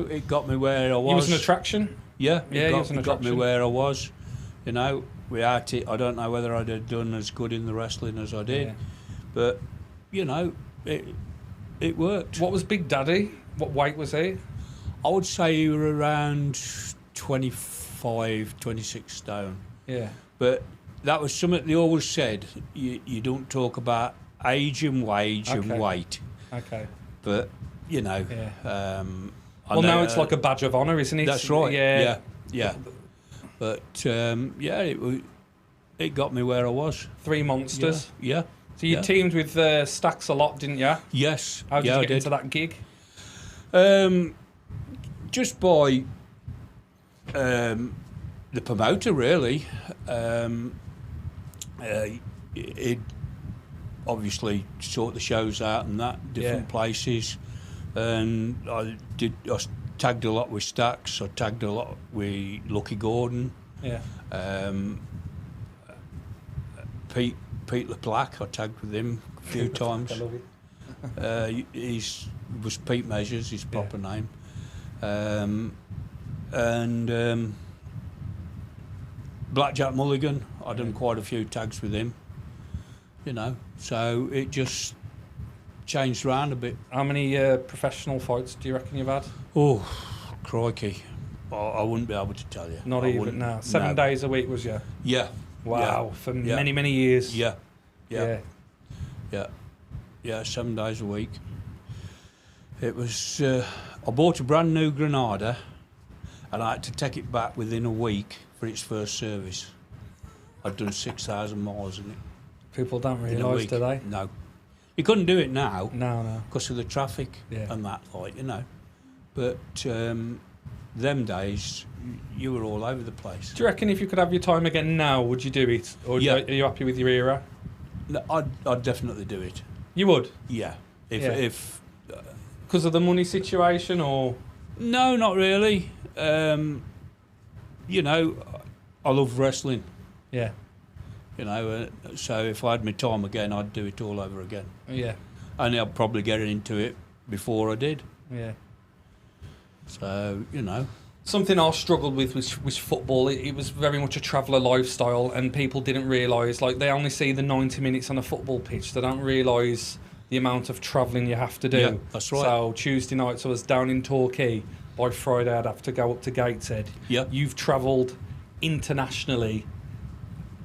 it got me where I was. You was an attraction? Yeah, it got me where I was. Without it, I don't know whether I'd have done as good in the wrestling as I did. But, it worked. What was Big Daddy? What weight was he? I would say he were around 25, 26 stone. Yeah. But that was something they always said. You don't talk about age and wage and weight. Okay. But, well, now it's like a badge of honour, isn't it? That's right. Yeah. But, it got me where I was. 3 monsters. Yeah. So you teamed with Staxs a lot, didn't you? Yes. How did you get into that gig? Just by the promoter, really. It obviously sort the shows out and that, different places. And I tagged a lot with Staxs. I tagged a lot with Lucky Gordon. Yeah. Pete LaPlaque, I tagged with him a few times. I love it. He was Pete Measures, his proper name. Blackjack Mulligan, I done quite a few tags with him. So it just changed around a bit. How many professional fights do you reckon you've had? Oh, crikey. I wouldn't be able to tell you. Not even now. 7 days a week was you? Yeah. Wow, for many, many years. Yeah. 7 days a week. It was, I bought a brand new Granada and I had to take it back within a week for its first service. I'd done 6,000 miles in it. People don't realise, do they? No. You couldn't do it now. No. Because of the traffic and that, But them days, you were all over the place. Do you reckon if you could have your time again now, would you do it? Or are you happy with your era? No, I'd definitely do it. You would? Yeah. If because of the money situation, or? No, not really. I love wrestling. Yeah. So if I had my time again, I'd do it all over again. Yeah. And I'd probably get into it before I did. Yeah. So, Something I struggled with was football. It was very much a traveller lifestyle, and people didn't realise, they only see the 90 minutes on a football pitch. They don't realise the amount of travelling you have to do. Yeah, that's right. So Tuesday nights I was down in Torquay. By Friday I'd have to go up to Gateshead. Yeah. You've travelled internationally.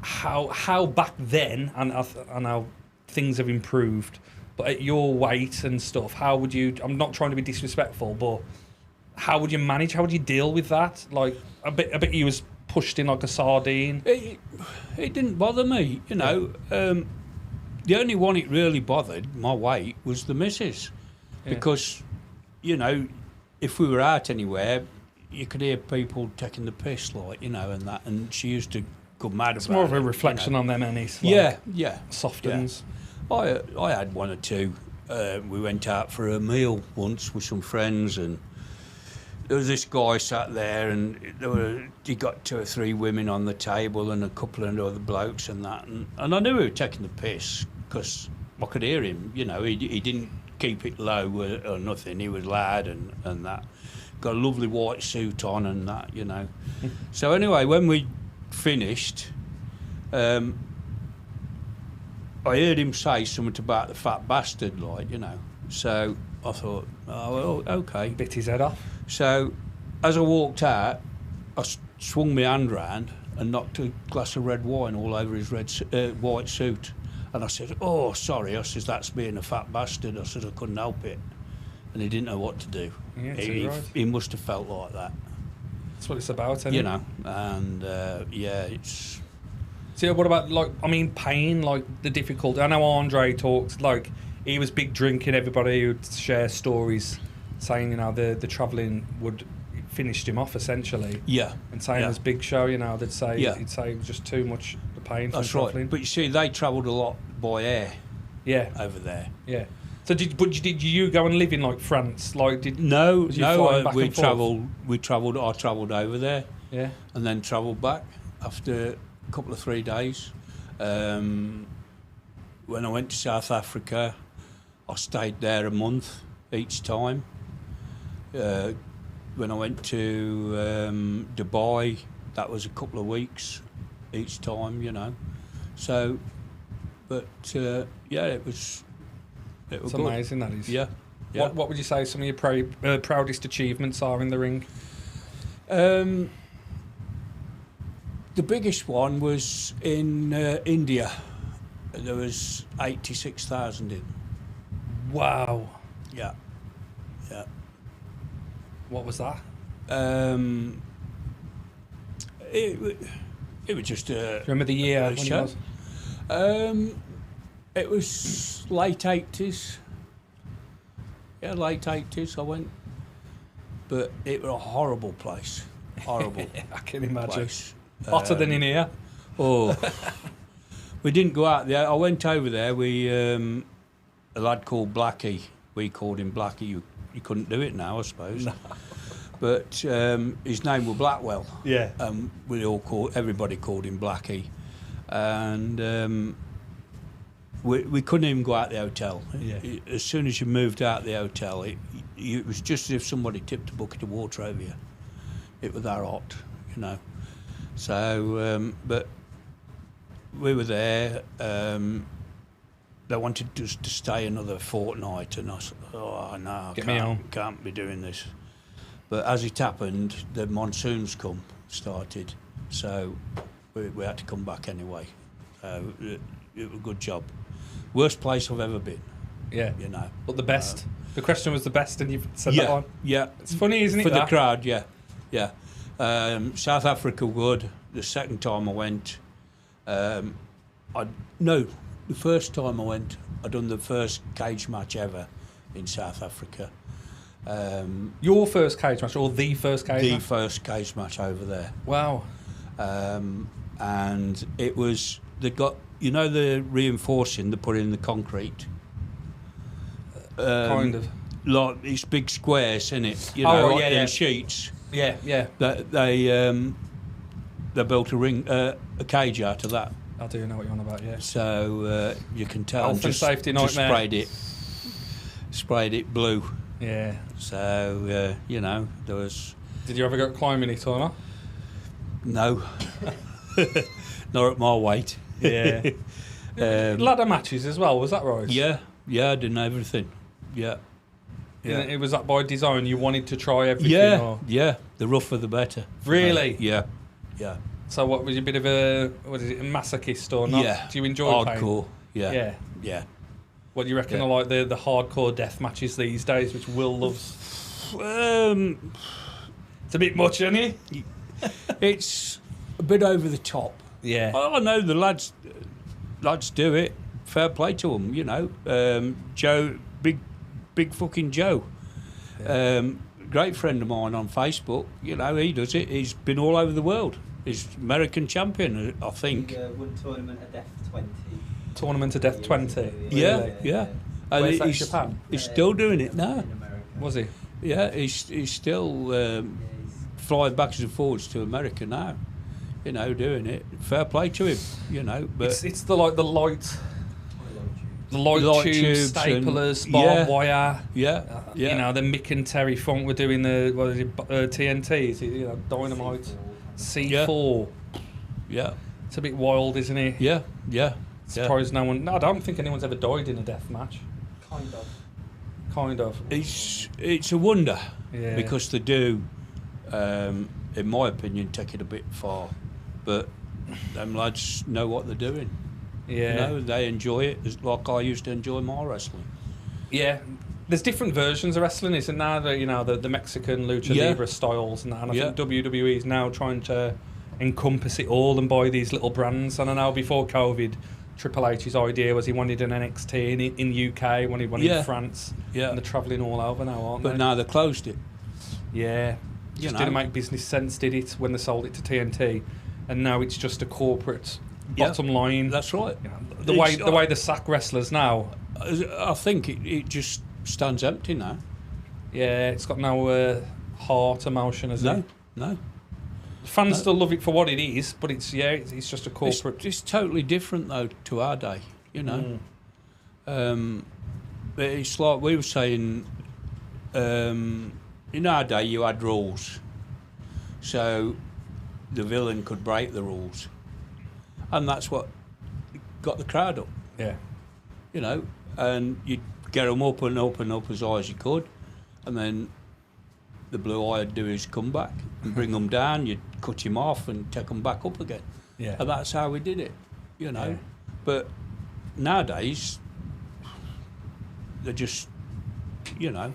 How back then, and I know things have improved, but at your weight and stuff, how would you? I'm not trying to be disrespectful, but how would you manage? How would you deal with that? I bet you was pushed in like a sardine. It didn't bother me, The only one it really bothered, my weight, was the missus, because, if we were out anywhere, you could hear people taking the piss, and that, and she used to go mad about it. It's more of a reflection on them, Ennis. Yeah. Softens. Yeah. I had one or two. We went out for a meal once with some friends, and there was this guy sat there, and he got 2 or 3 women on the table and a couple of other blokes and that, and I knew he was taking the piss because I could hear him. He didn't keep it low or nothing. He was loud and that. got a lovely white suit on and that, you know. So anyway, when we finished, I heard him say something about the fat bastard, like, you know. So I thought, oh, well, okay. Bit his head off. So as I walked out, I swung my hand round and knocked a glass of red wine all over his white suit. And I said, oh, sorry. I said, that's being a fat bastard. I said, I couldn't help it. And he didn't know what to do. Yeah, right. He must have felt like that. That's what it's about, isn't it? You know, and it's... So what about, like, I mean, pain, like, the difficulty? I know Andre talks, like, he was big drinking, everybody would share stories saying, you know, the travelling would finished him off, essentially. Yeah. And saying as Big Show, you know, he'd say it was just too much, the pain from travelling. Right. But you see, they travelled a lot by air. Yeah. Over there. Yeah. So did you go and live in, like, France? Like, I travelled over there. Yeah. And then travelled back after a couple of 3 days. When I went to South Africa, I stayed there a month each time. When I went to Dubai, that was a couple of weeks each time, you know. So, but it was it's good. Amazing, that is. Yeah. What would you say some of your proudest achievements are in the ring? The biggest one was in India. There was 86,000 in. Wow. Yeah. Yeah. What was that? It was just a... Remember the year when show? it was? It was late 80s. Yeah, late 80s I went. But it was a horrible place. Horrible. I can imagine. Place. Hotter than in here. Oh. We didn't go out there. I went over there. A lad called Blackie. We called him Blackie. You couldn't do it now, I suppose. No. But his name was Blackwell. Yeah. Everybody called him Blackie. And we couldn't even go out the hotel. Yeah. As soon as you moved out the hotel, it was just as if somebody tipped a bucket of water over you. It was that hot, you know. So, but we were there. They wanted us to stay another fortnight, and I said, "Oh no, can't be doing this." But as it happened, the monsoons started, so we had to come back anyway. It was a good job. Worst place I've ever been. Yeah, you know. But the best. The question was the best, and you've said that one. Yeah, it's funny, isn't it? For the crowd, yeah. South Africa good. The second time I went, the first time I went, I done the first cage match ever in South Africa. Your first cage match, or the first cage match? The first cage match over there. Wow. And it was, they got, you know, the reinforcing they put in the concrete? Kind of. Like these big squares, innit? You know, in sheets. Yeah, yeah. They built a cage out of that. I do know what you're on about, yeah. So you can tell. Health and safety nightmare. Sprayed it blue. Yeah. So you know, there was. Did you ever go climbing it or not? No. Not at my weight. Yeah. Ladder matches as well, was that right? Yeah, I did everything. Yeah. Yeah. It was that by design. You wanted to try everything. Yeah. The rougher the better. Really? Yeah. So what, was you a bit of a masochist or not? Yeah. Do you enjoy hardcore? Pain? Yeah. What do you reckon are like the hardcore death matches these days, which Will loves? It's a bit much, isn't it? It's a bit over the top. Yeah. I know the lads do it. Fair play to them, you know. Joe, big fucking Joe. Yeah. Great friend of mine on Facebook. You know, he does it. He's been all over the world. He's American champion, I think. He won Tournament of Death 20. Tournament of Death 20? Yeah. And where's that, Japan? He's still doing it now. Was he? Yeah, he's still flying backwards and forwards to America now. You know, doing it. Fair play to him, you know. But it's the light. The light tubes, staplers, barbed wire. Yeah, yeah. You know, the Mick and Terry Funk were doing the TNT, is it, you know, dynamite, C4. Yeah. It's a bit wild, isn't it? Yeah, yeah. Surprised no one. No, I don't think anyone's ever died in a death match. Kind of. It's a wonder because they do, in my opinion, take it a bit far. But them lads know what they're doing. Yeah. You know, they enjoy it. It's like I used to enjoy my wrestling. Yeah. There's different versions of wrestling, isn't there? You know, the Mexican lucha libre styles and that. And I think WWE is now trying to encompass it all and buy these little brands. And I know before COVID, Triple H's idea was he wanted an NXT in UK, wanted one in France. Yeah. And they're travelling all over now, aren't they? But now they closed it. Yeah. Just didn't make business sense, did it, when they sold it to TNT? And now it's just a corporate bottom line. That's right. You know, the way they sack wrestlers now. I think it just stands empty now. Yeah, it's got no heart, emotion, has it? No. Fans still love it for what it is, but it's just a corporate. It's totally different though to our day, you know. It's like we were saying. In our day, you had rules, so the villain could break the rules, and that's what got the crowd up. Yeah, you know, and you'd get them up and up and up as high as you could, and then the blue eye would do his comeback and bring them down. You'd cut him off and take them back up again. Yeah, and that's how we did it, you know. Yeah. But nowadays, they're just, you know,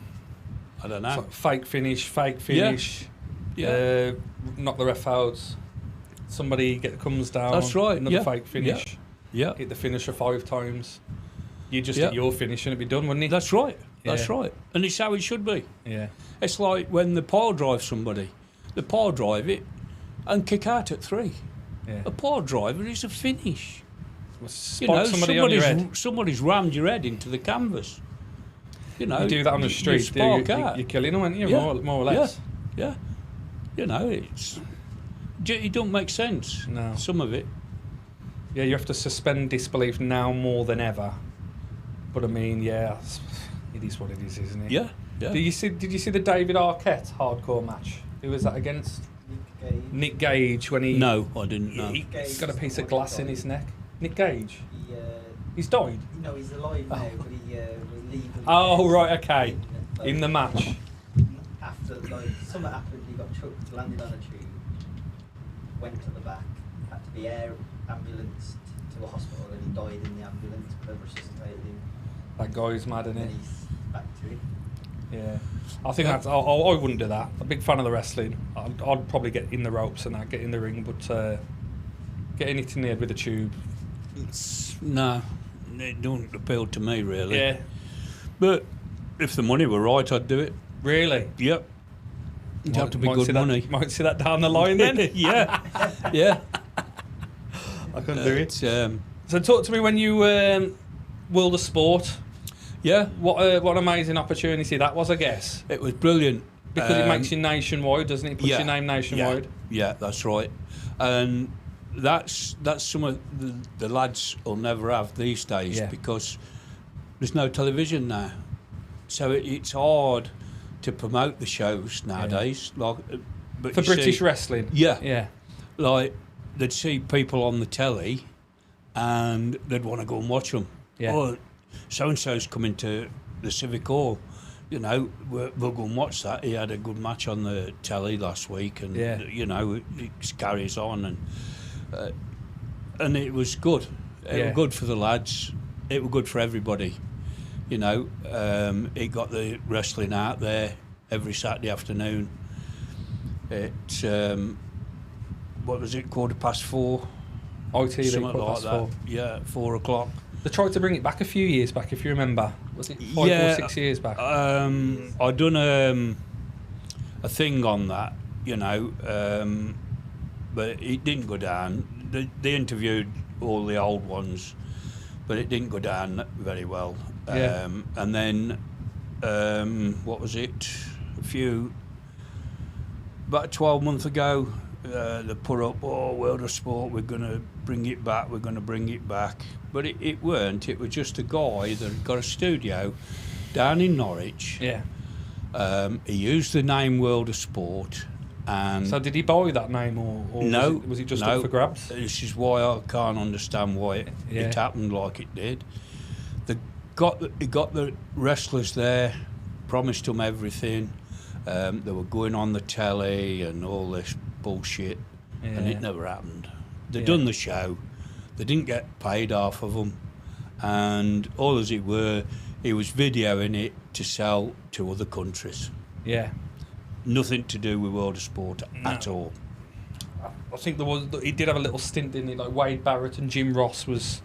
I don't know. Like fake finish. Yeah. Knock the ref out. Somebody comes down. That's right. Another fake finish. Yeah. Hit the finisher 5 times. You just hit your finish and it'd be done, wouldn't it? That's right. Yeah. That's right. And it's how it should be. Yeah. It's like when the pile drive somebody. The pile drive it and kick out at 3. Yeah. A pile driver is a finish. Spot somebody on your head. Somebody's rammed your head into the canvas. You know, you do that on the street, you're killing them, aren't you? Yeah. More or less. Yeah. You know, it don't make sense. No. Some of it. Yeah, you have to suspend disbelief now more than ever. But I mean, it is what it is, isn't it? Yeah. Yeah. Did you see the David Arquette hardcore match? Who was that against? Nick Gage when he. No, I didn't know. He got a piece of glass in his neck. Nick Gage. He's died. No, he's alive now, but he was leaving. Oh right, okay. In the match. After something happened, he got chucked, landed on a tube, went to the back, had to be ambulanced to a hospital, and he died in the ambulance. But they resuscitated him. That guy's mad, isn't And he? he's back to it. Yeah. I think I wouldn't do that. I'm a big fan of the wrestling. I'd probably get in the ropes and that, get in the ring, but getting it in the head with a tube. No, it don't appeal to me really. Yeah. But if the money were right, I'd do it. Really? Yep. It'd have to be good money. Might see that down the line then. Yeah. Yeah. I couldn't do it. So talk to me when you World of Sport. Yeah. What an amazing opportunity that was, I guess. It was brilliant. Because it makes you nationwide, doesn't it? It puts your name nationwide. Yeah, that's right. And that's some of the lads will never have these days because there's no television now. So it's hard to promote the shows nowadays. Like, but for British wrestling. Yeah. Yeah. Like they'd see people on the telly and they'd want to go and watch them. Yeah. Oh, so-and-so's coming to the Civic Hall. You know, we'll go and watch that. He had a good match on the telly last week, and you know, it carries on, and it was good. It was good for the lads. It was good for everybody. You know, it got the wrestling out there every Saturday afternoon. It's what was it? 4:15. ITV, something like that. 4:15. Yeah, 4 o'clock. They tried to bring it back a few years back, if you remember. Was it 5 or 6 years back? I done a thing on that, you know, but it didn't go down. They interviewed all the old ones, but it didn't go down very well. And then, what was it? About 12 months ago, they put up, oh, World of Sport, we're going to bring it back, But it weren't. It was just a guy that got a studio down in Norwich. Yeah. He used the name World of Sport. And So did he buy that name, or no, was it just no. up for grabs? This is why I can't understand why it happened like it did. He got the wrestlers there, promised them everything. They were going on the telly and all this bullshit, and it never happened. They done the show, they didn't get paid half of them, and all as it were, he was videoing it to sell to other countries. Yeah. Nothing to do with World of Sport at all. I think he did have a little stint, didn't he? Like Wade Barrett and Jim Ross was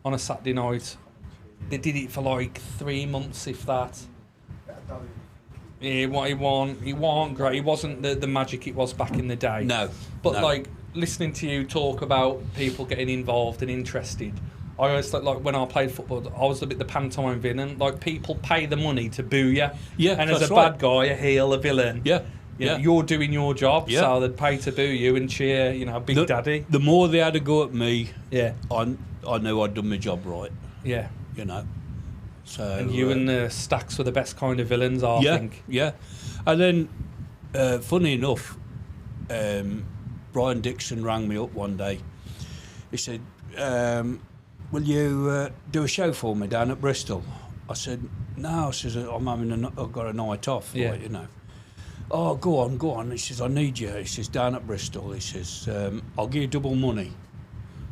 on a Saturday night. They did it for like 3 months, if that. Yeah, he wasn't great. He wasn't the magic it was back in the day. No. But no. like listening to you talk about people getting involved and interested, I always like when I played football, I was a bit the pantomime villain. Like people pay the money to boo you. Yeah, and as that's a right. bad guy, a heel, a villain. Yeah. You know, you're doing your job, Yeah. so they'd pay to boo you and cheer, Big Daddy. The more they had to go at me, Yeah. I knew I'd done my job right, Yeah. So And you and the Staxs were the best kind of villains, I think. Yeah. And then, funny enough, Brian Dixon rang me up one day. He said, will you do a show for me down at Bristol? I said, no. I says, I've got a night off, Yeah. Oh, go on. He says, I need you. He says, down at Bristol. He says, I'll give you double money.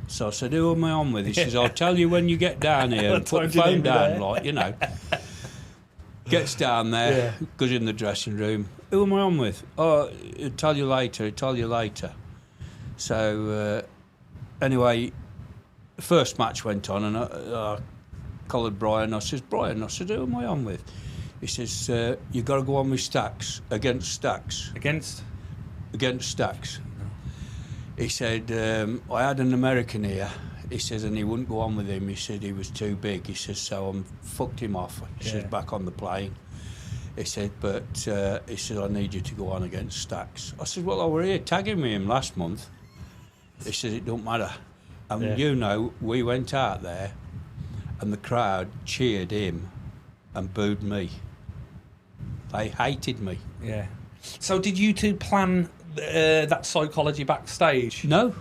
So I said, who am I on with? He says, I'll tell you when you get down here and put the phone down, Gets down there, goes in the dressing room. Who am I on with? Oh, he'll tell you later. So, anyway, the first match went on and I collared Brian. I said, who am I on with? He says, you got to go on with Staxs, against Staxs. Against Staxs. He said, I had an American here. He says, and he wouldn't go on with him. He said he was too big. He says, so I fucked him off. He says, back on the plane. He said, but he said, I need you to go on against Staxs. I said, well, I were here tagging with him last month. He said, it don't matter. And we went out there and the crowd cheered him and booed me. They hated me. Yeah. So did you two plan that psychology backstage? No,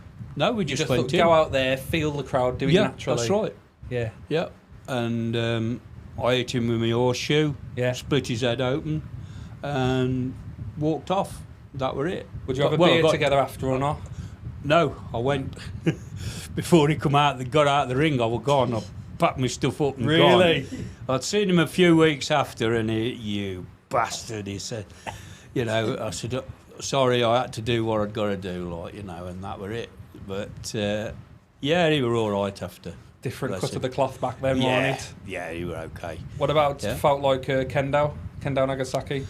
we just went in. Go out there, feel the crowd, do it naturally. That's right. Yeah. Yeah. And I hit him with my horseshoe, split his head open, and walked off. That were it. Would you have a beer together after or not? No, I went before he got out of the ring. I was gone. I packed my stuff up and really? gone. I'd seen him a few weeks after, and you bastard, he said. I said, sorry, I had to do what I'd got to do, and that were it. But he were all right after. Different cut of the cloth back then, wasn't it? Yeah, he were okay. What about felt like Kendo Nagasaki?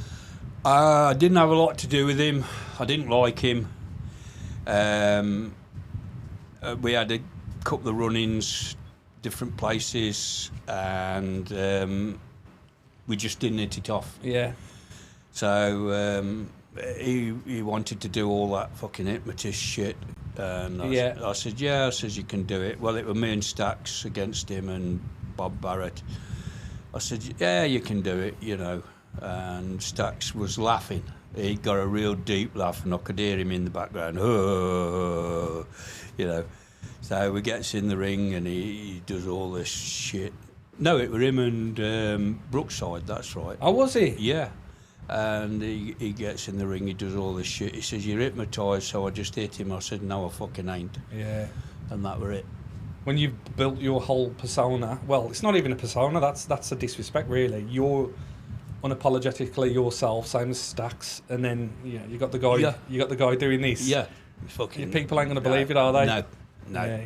I didn't have a lot to do with him. I didn't like him. We had a couple of run-ins, different places, and we just didn't hit it off. Yeah. So he wanted to do all that fucking hypnotist shit, and I said, you can do it. Well, it was me and Staxs against him and Bob Barrett. I said, yeah, you can do it, And Staxs was laughing. He got a real deep laugh, and I could hear him in the background. So we gets in the ring, and he does all this shit. No, it was him and Brookside. That's right. Oh, was he? Yeah. And he gets in the ring, he does all this shit. He says, you're hypnotised, so I just hit him. I said, no, I fucking ain't. Yeah. And that were it. When you've built your whole persona, well, it's not even a persona, that's a disrespect, really. You're unapologetically yourself, same as Staxs, and then you got the guy doing this. Yeah. Fucking people ain't going to believe it, are they? No. Yeah,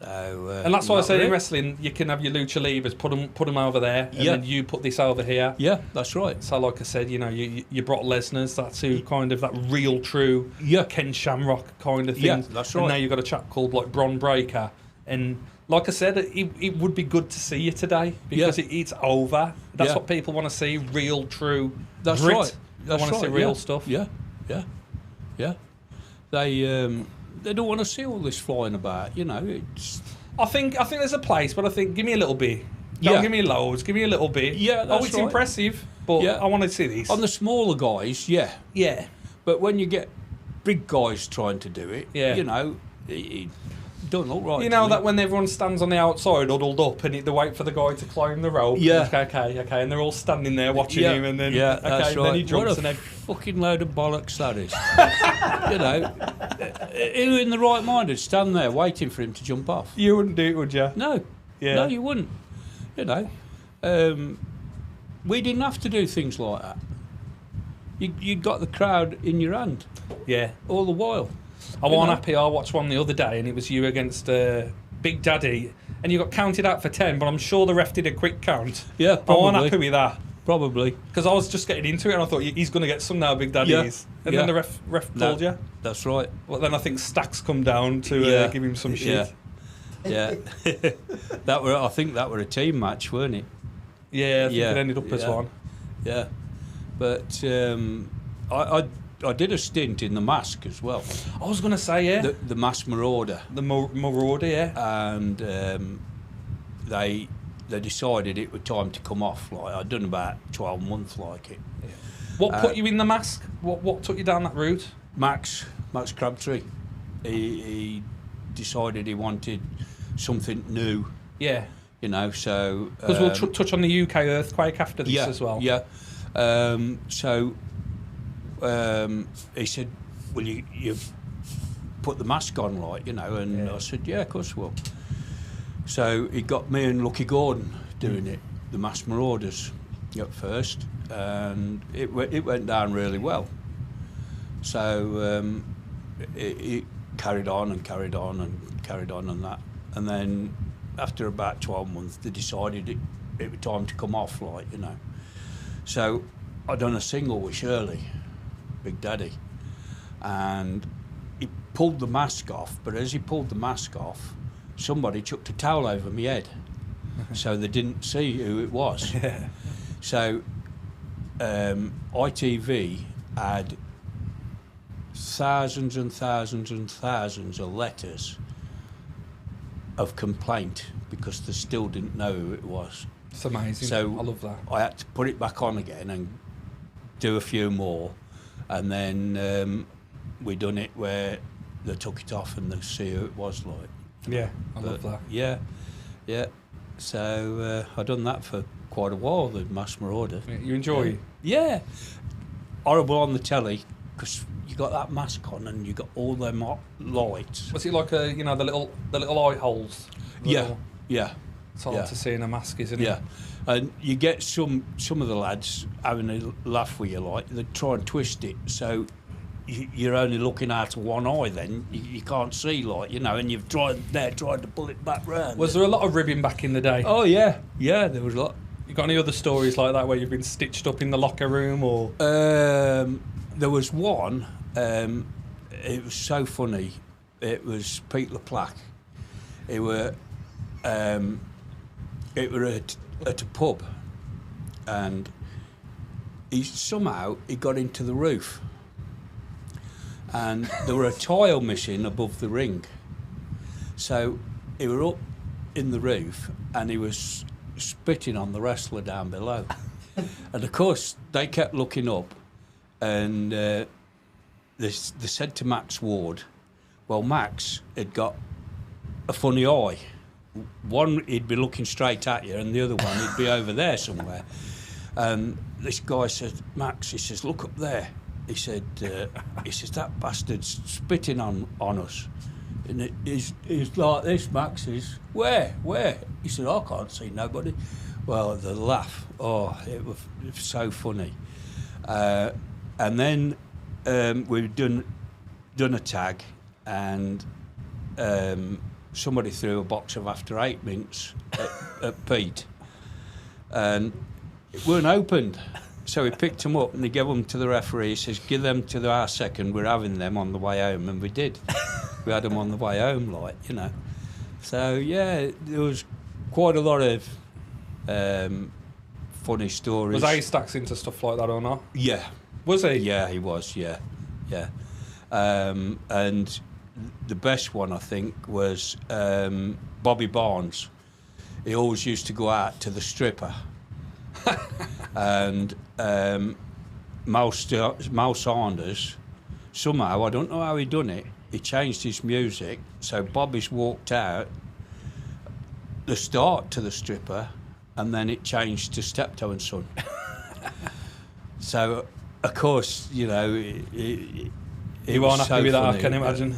so, and that's why I say in wrestling, you can have your lucha libres, put them over there, and then you put this over here. Yeah, that's right. So, like I said, you brought Lesnar's. That's who kind of that real, true Ken Shamrock kind of thing. Yeah, that's right. And now you've got a chap called like Bron Breakker, and like I said, it would be good to see you today because it's over. That's what people want to see: real, true. That's grit. right. They want to see real stuff. Yeah. They don't want to see all this flying about. You know, it's I think there's a place, but I think give me a little bit. Don't give me loads. Give me a little bit. Yeah, that's it's right. impressive, but I want to see this. on the smaller guys, yeah. Yeah. But when you get big guys trying to do it, Yeah. you know, it don't look right. You to know me. that when everyone stands on the outside huddled up and they wait for the guy to climb the rope. Yeah. Okay, and they're all standing there watching him, and then that's right. then he jumps what a and then. fucking load of bollocks that is. You know, who in the right mind would stand there waiting for him to jump off? You wouldn't do it, would you? No, Yeah. no, you wouldn't. You know, we didn't have to do things like that. You got the crowd in your hand Yeah. all the while. I You wasn't know? happy. I watched one the other day, and it was you against Big Daddy, and you got counted out for 10. But I'm sure the ref did a quick count. Yeah, I wasn't happy probably. with that Probably. because I was just getting into it, and I thought he's going to get some now, Big Daddy Yeah. is. And Yeah. then the ref No, pulled you. That's right. Well, then I think Staxs come down to Yeah. give him some shit. Yeah. I think that were a team match, weren't it? Yeah, I think Yeah. it ended up as Yeah. one. Yeah. But I did a stint in the Mask as well. I was going to say, yeah, The Mask Marauder. the Marauder, yeah. And they decided it was time to come off. Like I'd done about 12 months like it. What put you in the Mask? What took you down that route? Max Crabtree, he decided he wanted something new, Yeah, you know, so... because we'll touch on the UK earthquake after this as well. Yeah, he said, will you put the mask on, like, you know, and Yeah. I said, yeah, of course I will. So he got me and Lucky Gordon doing it, the Mask Marauders at first, and it went down really well. So it carried on and carried on and carried on and that. And then after about 12 months, they decided it was time to come off, like, you know. So I done a single with Shirley, Big Daddy, and he pulled the mask off, but as he pulled the mask off, somebody chucked a towel over my head, so they didn't see who it was. Yeah. So ITV had thousands and thousands and thousands of letters of complaint because they still didn't know who it was. It's amazing. So I love that. I had to put it back on again and do a few more, and then we done it where they took it off and they see who it was, like. Yeah, I But love that. Yeah. So I done that for quite a while, the Mask Marauder. You enjoy it? Yeah. Horrible on the telly because you got that mask on and you got all them lights. Was it like the little eye holes? Yeah. It's hard Yeah. to see in a mask, isn't Yeah. it? And you get some of the lads having a laugh with you, like they try and twist it so you're only looking out of one eye. Then you can't see, like, you know, and you've tried to pull it back round. Was there a lot of ribbing back in the day? Oh yeah, there was a lot. You got any other stories like that where you've been stitched up in the locker room or? There was one. It was so funny. It was Pete LaPlaque. It were at a pub, and he got into the roof, and there were a tile missing above the ring. So he were up in the roof, and he was spitting on the wrestler down below. And of course, they kept looking up, and they said to Max Ward, well, Max had got a funny eye. One, he'd be looking straight at you, and the other one, he'd be over there somewhere. And this guy said, Max, he says, look up there. He said, that bastard's spitting on us. And he's like this, Max is, where? He said, I can't see nobody. Well, the laugh, it was so funny. And then we'd done a tag, and somebody threw a box of After 8 mints at Pete, and it weren't opened. So he picked them up and he gave them to the referee. He says, give them to our second, we're having them on the way home. And we did. We had them on the way home, like, you know. So, yeah, there was quite a lot of funny stories. Was Haystacks into stuff like that or not? Yeah. Was he? Yeah, he was, yeah. And the best one, I think, was Bobby Barnes. He always used to go out to the stripper. And Mal Sanders, somehow, I don't know how he done it, he changed his music, so Bobby's walked out the start to the stripper, and then it changed to Steptoe and Son. So, of course, you know, he weren't was happy so with that, I funny. can imagine.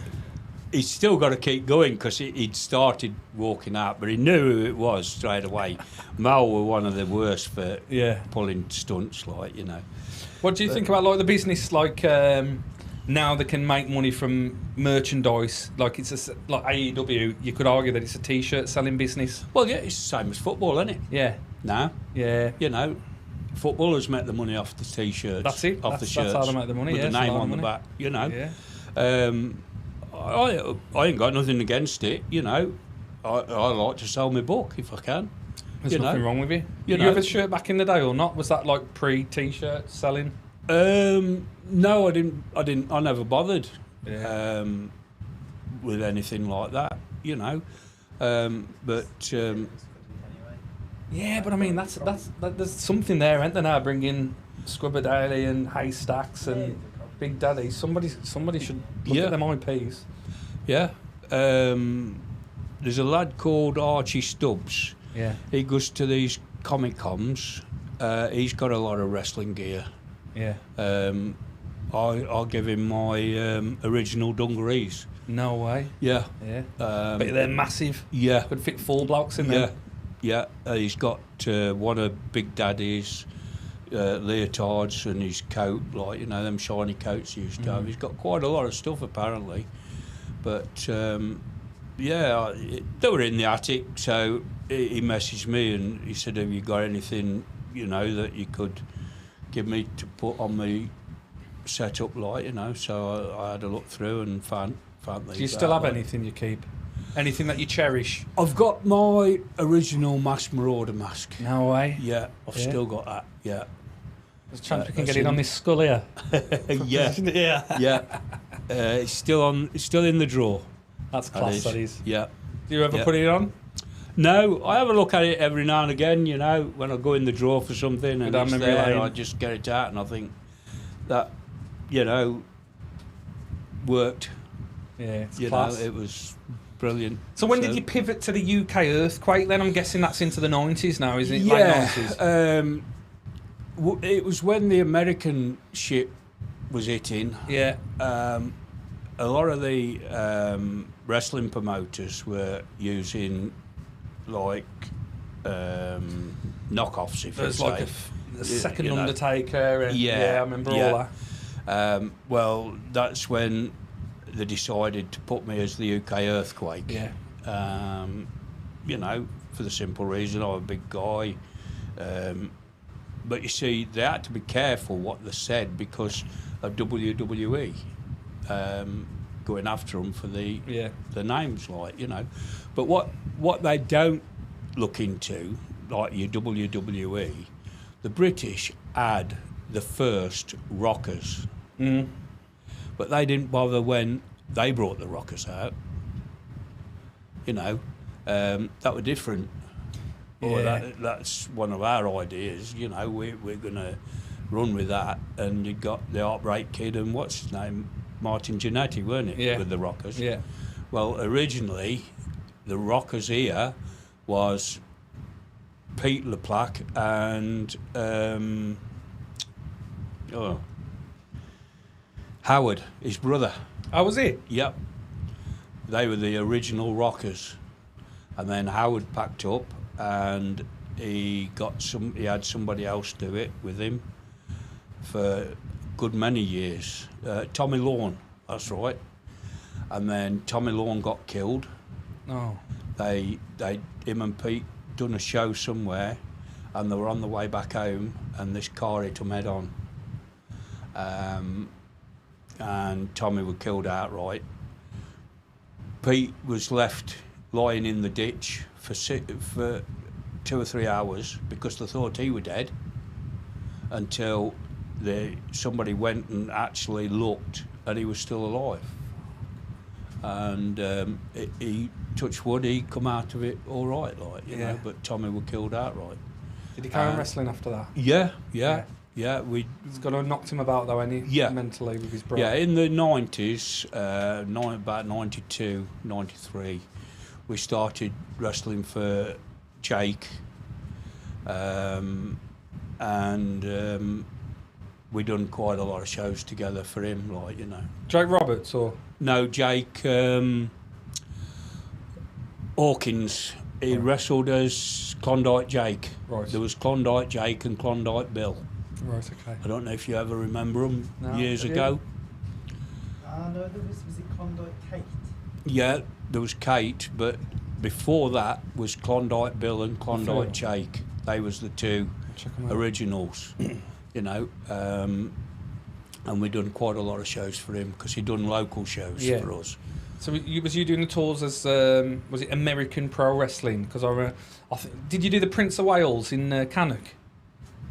He's still got to keep going because he'd started walking out, but he knew who it was straight away. Mal were one of the worst for pulling stunts, like, you know. What do you think about like the business? Like now they can make money from merchandise. Like it's like AEW. You could argue that it's a T-shirt selling business. Well, yeah, it's the same as football, isn't it? Yeah. Now, Yeah. you know, footballers make the money off the T-shirts. That's it. Off the shirts. That's how they make the money. With yeah, the it's a name lot of on the money. back, you know. Yeah. I ain't got nothing against it, you know. I like to sell my book if I can. There's nothing wrong with you. You Did know. you have a shirt back in the day or not? Was that like pre-T-shirt selling? No, I didn't. I never bothered Yeah. with anything like that, you know. But Yeah, but I mean that's there's something there, isn't there? Now bringing Scrubber Daly and Haystacks and Big Daddy. Somebody should look Yeah. at them IPs. yeah, there's a lad called Archie Stubbs. Yeah. He goes to these Comic Cons. He's got a lot of wrestling gear. Yeah. I'll give him my original dungarees. No way. Yeah. Yeah. But they're massive. Yeah. Could fit 4 blocks in Yeah. there. Yeah. He's got one of Big Daddy's leotards and his coat, like, you know, them shiny coats he used to have. He's got quite a lot of stuff apparently. But yeah, they were in the attic, so he messaged me and he said, "Have you got anything, you know, that you could give me to put on my setup, like, you know?" So I had a look through and found these. Do you still have like, anything you keep? Anything that you cherish? I've got my original Marauder mask. No way. Yeah, I've Yeah. still got that. Yeah, There's a chance we can that's get it on in- this skull here. yeah, Yeah. yeah. It's still in the drawer. That's class, that is. Yeah. Do you ever Yeah. put it on? No, I have a look at it every now and again, you know, when I go in the drawer for something and Without it's memory there, lane. I just get it out and I think that, you know, worked. Yeah, it's You class. know, it was brilliant. So when did you pivot to the UK earthquake then? I'm guessing that's into the 90s now, isn't it? Yeah, Late 90s? it was when the American ship was hitting. Yeah. A lot of the wrestling promoters were using like knockoffs, if you There's say. like a second you know. Undertaker and yeah, I remember all that. Well, that's when they decided to put me as the UK earthquake. Yeah. You know, for the simple reason I'm a big guy. But you see, they had to be careful what they said because of WWE going after them for the names, like, you know. But what they don't look into, like your WWE, the British had the first rockers. But they didn't bother when they brought the rockers out. You know, that were different. Or that's one of our ideas. You know, we're going to run with that. And you got the Heartbreak Kid and what's his name, Martin Jannetty, weren't it? Yeah. With the rockers. Yeah. Well, originally, the rockers here was Pete LePlac and Howard, his brother. Oh, was it? Yep. They were the original rockers. And then Howard packed up and he had somebody else do it with him for a good many years. Tommy Lawn, that's right. And then Tommy Lawn got killed. Oh. Him and Pete done a show somewhere and they were on the way back home and this car hit them head on. And Tommy was killed outright. Pete was left lying in the ditch for 2 or 3 hours because they thought he was dead until somebody went and actually looked and he was still alive. And he touched wood, he come out of it all right, like, you know, but Tommy was killed outright. Did he carry on wrestling after that? Yeah. It's got to have knocked him about though, mentally with his brother. Yeah, in the 90s, about 92, 93, we started wrestling for Jake, and we done quite a lot of shows together for him, like, you know. Jake Roberts or? No, Jake Hawkins. He wrestled as Klondike Jake. Right. There was Klondike Jake and Klondike Bill. Right, okay. I don't know if you ever remember them years I do. ago. No, there was it Klondike Kate? Yeah, there was Kate, but before that was Klondike Bill and Klondike Jake. They was the two originals, you know. And we done quite a lot of shows for him because he done local shows for us. So was you doing the tours as was it American Pro Wrestling? Because did you do the Prince of Wales in Cannock?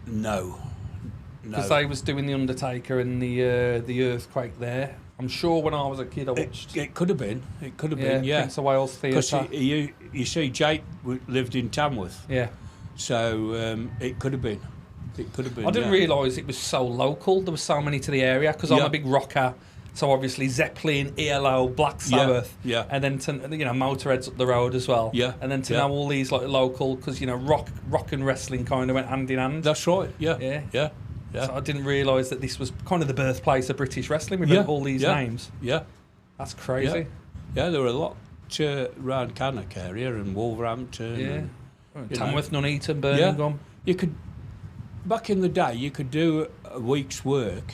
No. Because they was doing the Undertaker and the earthquake there. I'm sure when I was a kid I watched. It could have been. It could have been. Yeah. Prince of Wales Theatre. Because you see, Jake lived in Tamworth. Yeah. So it could have been. It could have been. I didn't realise it was so local. There were so many to the area because I'm a big rocker. So obviously Zeppelin, ELO, Black Sabbath, and then to, Motorhead's up the road as well. Yeah. And then to know all these like local, because rock and wrestling kind of went hand in hand. That's right. Yeah. Yeah. So I didn't realise that this was kind of the birthplace of British wrestling with all these names. Yeah. That's crazy. Yeah, there were a lot around Cannock area and Wolverhampton. Yeah. Tamworth, Nuneaton, Birmingham. You could, back in the day, you could do a week's work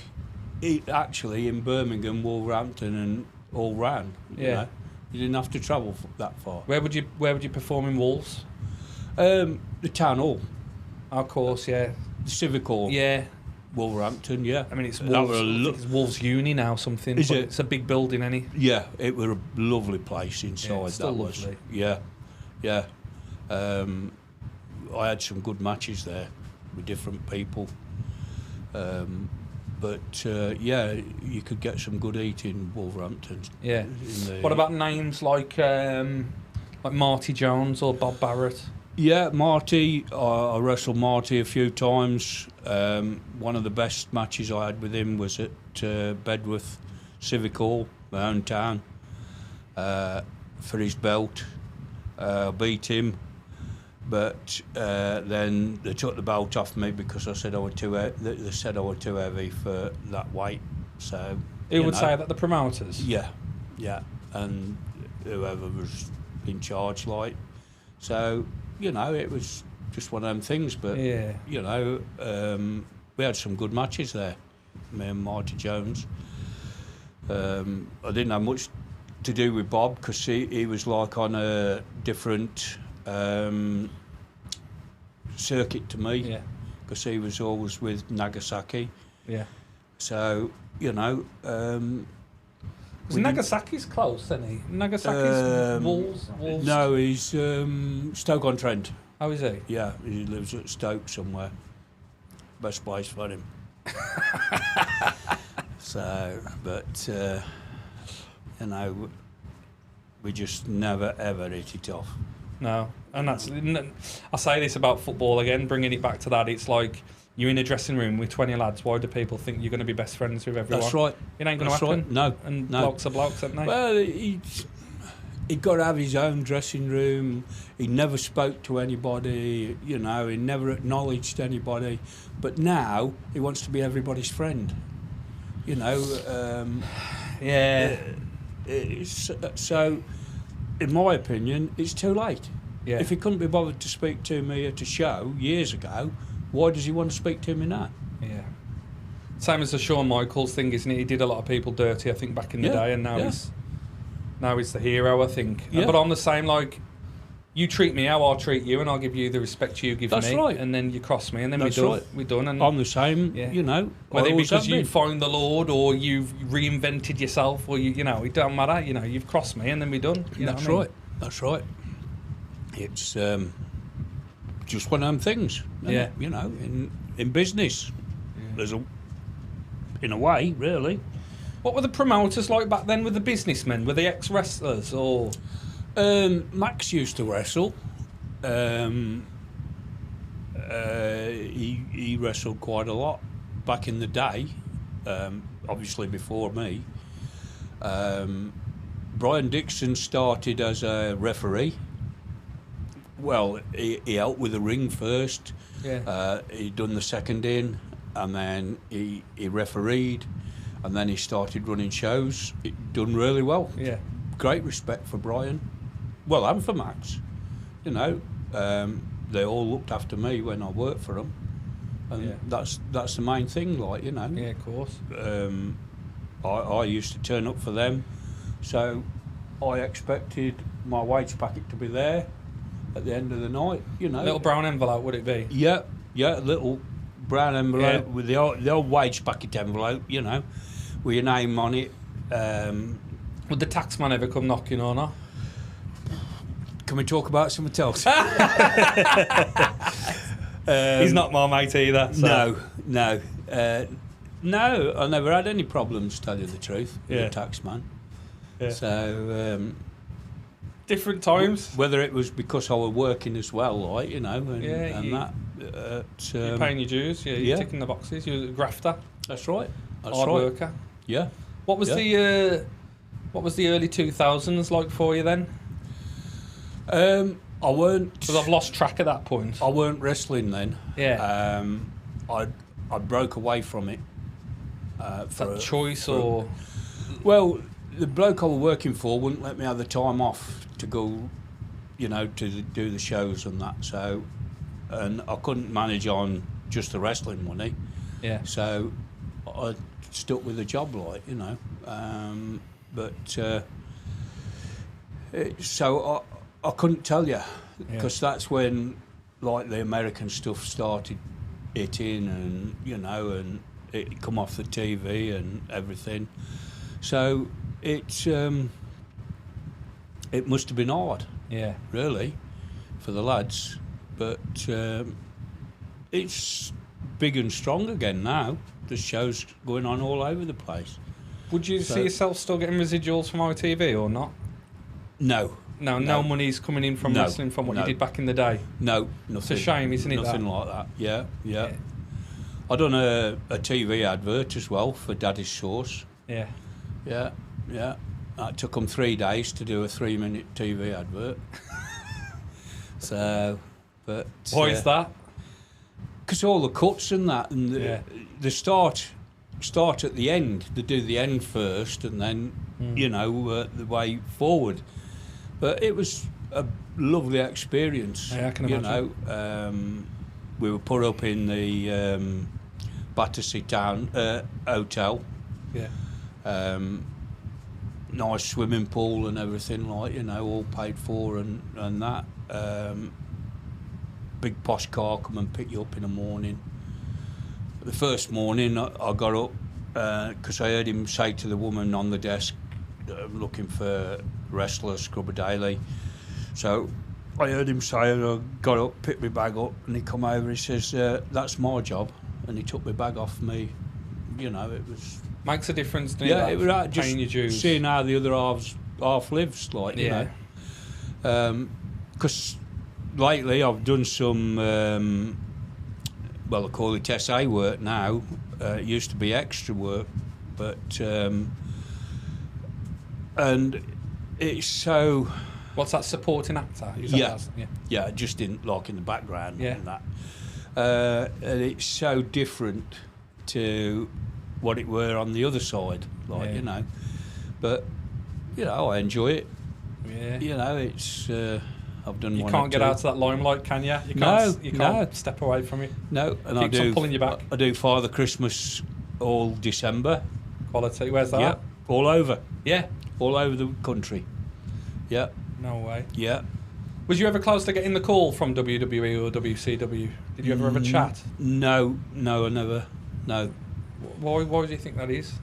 actually in Birmingham, Wolverhampton and all round. You know? You didn't have to travel that far. Where would you perform in Wolves? The Town Hall. Of course, yeah. The Civic Hall. Yeah. Wolverhampton, yeah. I mean, it's Wolves Uni now, something. Is it? It's a big building, any? Yeah, it was a lovely place inside. Yeah, it's still lovely. Yeah. I had some good matches there with different people. But you could get some good eat in Wolverhampton. Yeah. What about names like Marty Jones or Bob Barrett? Yeah, Marty. I wrestled Marty a few times. One of the best matches I had with him was at Bedworth Civic Hall, my own town, for his belt. Beat him, but then they took the belt off me because I said I was too. They said I was too heavy for that weight. So who would say that? The promoters? Yeah, and whoever was in charge, like. So it was just one of them things. But we had some good matches there. Me and Marty Jones. I didn't have much to do with Bob because he was like on a different circuit to me because he was always with Nagasaki. Yeah. So Nagasaki's close, isn't he? Nagasaki's Wolves. No, he's Stoke-on-Trent. Oh, is he? Yeah, he lives at Stoke somewhere. Best place for him. So, but we just never ever hit it off. No, and that's. I say this about football again, bringing it back to that. It's like you're in a dressing room with 20 lads. Why do people think you're going to be best friends with everyone? That's right. It ain't going to happen. Right. No. And blokes are blokes, aren't they? Well, he got to have his own dressing room. He never spoke to anybody. He never acknowledged anybody. But now he wants to be everybody's friend. So, in my opinion, it's too late. Yeah. If he couldn't be bothered to speak to me at a show years ago, why does he want to speak to me now? Yeah. Same as the Shawn Michaels thing, isn't it? He did a lot of people dirty, I think, back in the day, and now he's the hero, I think. Yeah. But I'm the same, like, you treat me how I'll treat you, and I'll give you the respect you give me. That's right. And then you cross me, and then That's we're done. right. We're done. And I'm the same, whether because you found the Lord or you've reinvented yourself, or it don't matter. You've crossed me, and then we're done. That's right. That's right. It's just one of them things. Yeah. In business, there's in a way, really. What were the promoters like back then? Were the businessmen? Were they ex-wrestlers or? Max used to wrestle. He wrestled quite a lot back in the day, obviously before me. Brian Dixon started as a referee. Well, he helped with the ring first. Yeah. He done the second in, and then he refereed, and then he started running shows. He done really well. Yeah. Great respect for Brian. Well, and for Max. You know, they all looked after me when I worked for them, and that's the main thing. Like, you know. Yeah, of course. I used to turn up for them, so I expected my wage packet to be there at the end of the night. You know. Little brown envelope, would it be? Yeah, a little brown envelope with the old wage packet envelope, you know, with your name on it. Would the taxman ever come knocking or not? Can we talk about something else? He's not my mate either. So. No, I never had any problems, to tell you the truth, with the taxman. Yeah. So, different times. whether it was because I was working as well, like, you know, and that. You're paying your dues, you're ticking the boxes, you're a grafter. That's right. Hard worker. Yeah. What was the early 2000s like for you then? I weren't. Because I've lost track at that point. I weren't wrestling then. Yeah. I broke away from it. For a choice or? Well, the bloke I was working for wouldn't let me have the time off to go, you know, to do the shows and that. So, and I couldn't manage on just the wrestling money. Yeah. So I stuck with the job, like, you know. So I couldn't tell you, because that's when, like, the American stuff started hitting, and, you know, and it come off the TV and everything. So it must have been hard, really, for the lads. But it's big and strong again now. The show's going on all over the place. Would you see yourself still getting residuals from ITV or not? No. No money's coming in from wrestling from what you did back in the day? No, nothing. It's a shame, isn't it? Nothing like that. Yeah. I done a TV advert as well for Daddy's Sauce. Yeah. It took them 3 days to do a 3-minute TV advert. So, but why is that? Because all the cuts and that, and the start at the end. They do the end first, and then you know, the way forward. But it was a lovely experience. Yeah, I can imagine. You know, we were put up in the Battersea Town Hotel. Yeah. Nice swimming pool and everything, like, you know, all paid for and that. Big posh car come and pick you up in the morning. The first morning I got up because I heard him say to the woman on the desk, looking for wrestler, Scrubber Daly. So I heard him say, I got up, picked my bag up, and he come over, he says, that's my job. And he took my bag off me. You know, it was... Makes a difference, doesn't it? Yeah, it was right, paying your just dues. seeing how the other half lives, like, you know. Because lately I've done some, well, I call it SA work now. It used to be extra work, but... and it's so... What's that, supporting actor? Yeah, just in the background and that. And it's so different to what it were on the other side, like, you know. But, you know, I enjoy it. Yeah. You know, it's... I've done you one can't get out of that limelight, can you? You can't step away from it. No, and Keeps on pulling you back. I do Father Christmas all December. Quality, where's that? Yeah, all over. Yeah? All over the country. Yeah. No way. Yeah. Was you ever close to getting the call from WWE or WCW? Did you ever have a chat? No, I never. No. Why do you think that is?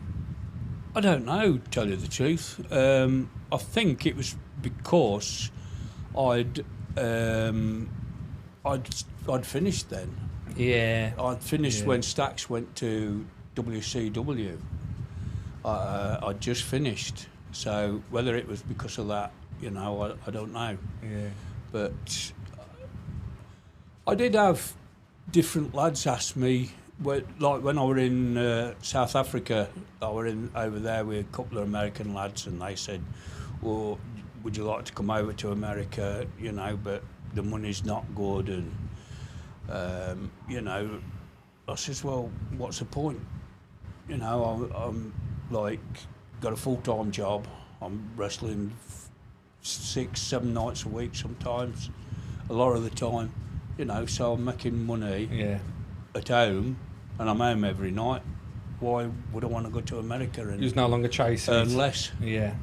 I don't know, to tell you the truth. I think it was because I'd finished then. Yeah. I'd finished when Staxs went to WCW. I'd just finished. So whether it was because of that, you know, I don't know. Yeah. But I did have different lads ask me, like when I were in South Africa, I were over there with a couple of American lads, and they said, well, would you like to come over to America, you know, but the money's not good, and, you know, I says, well, what's the point? You know, I'm like, got a full-time job, I'm wrestling 6-7 nights a week sometimes, a lot of the time, you know, so I'm making money at home, and I'm home every night. Why would I want to go to America and He was no longer chasing it. earn less? Yeah.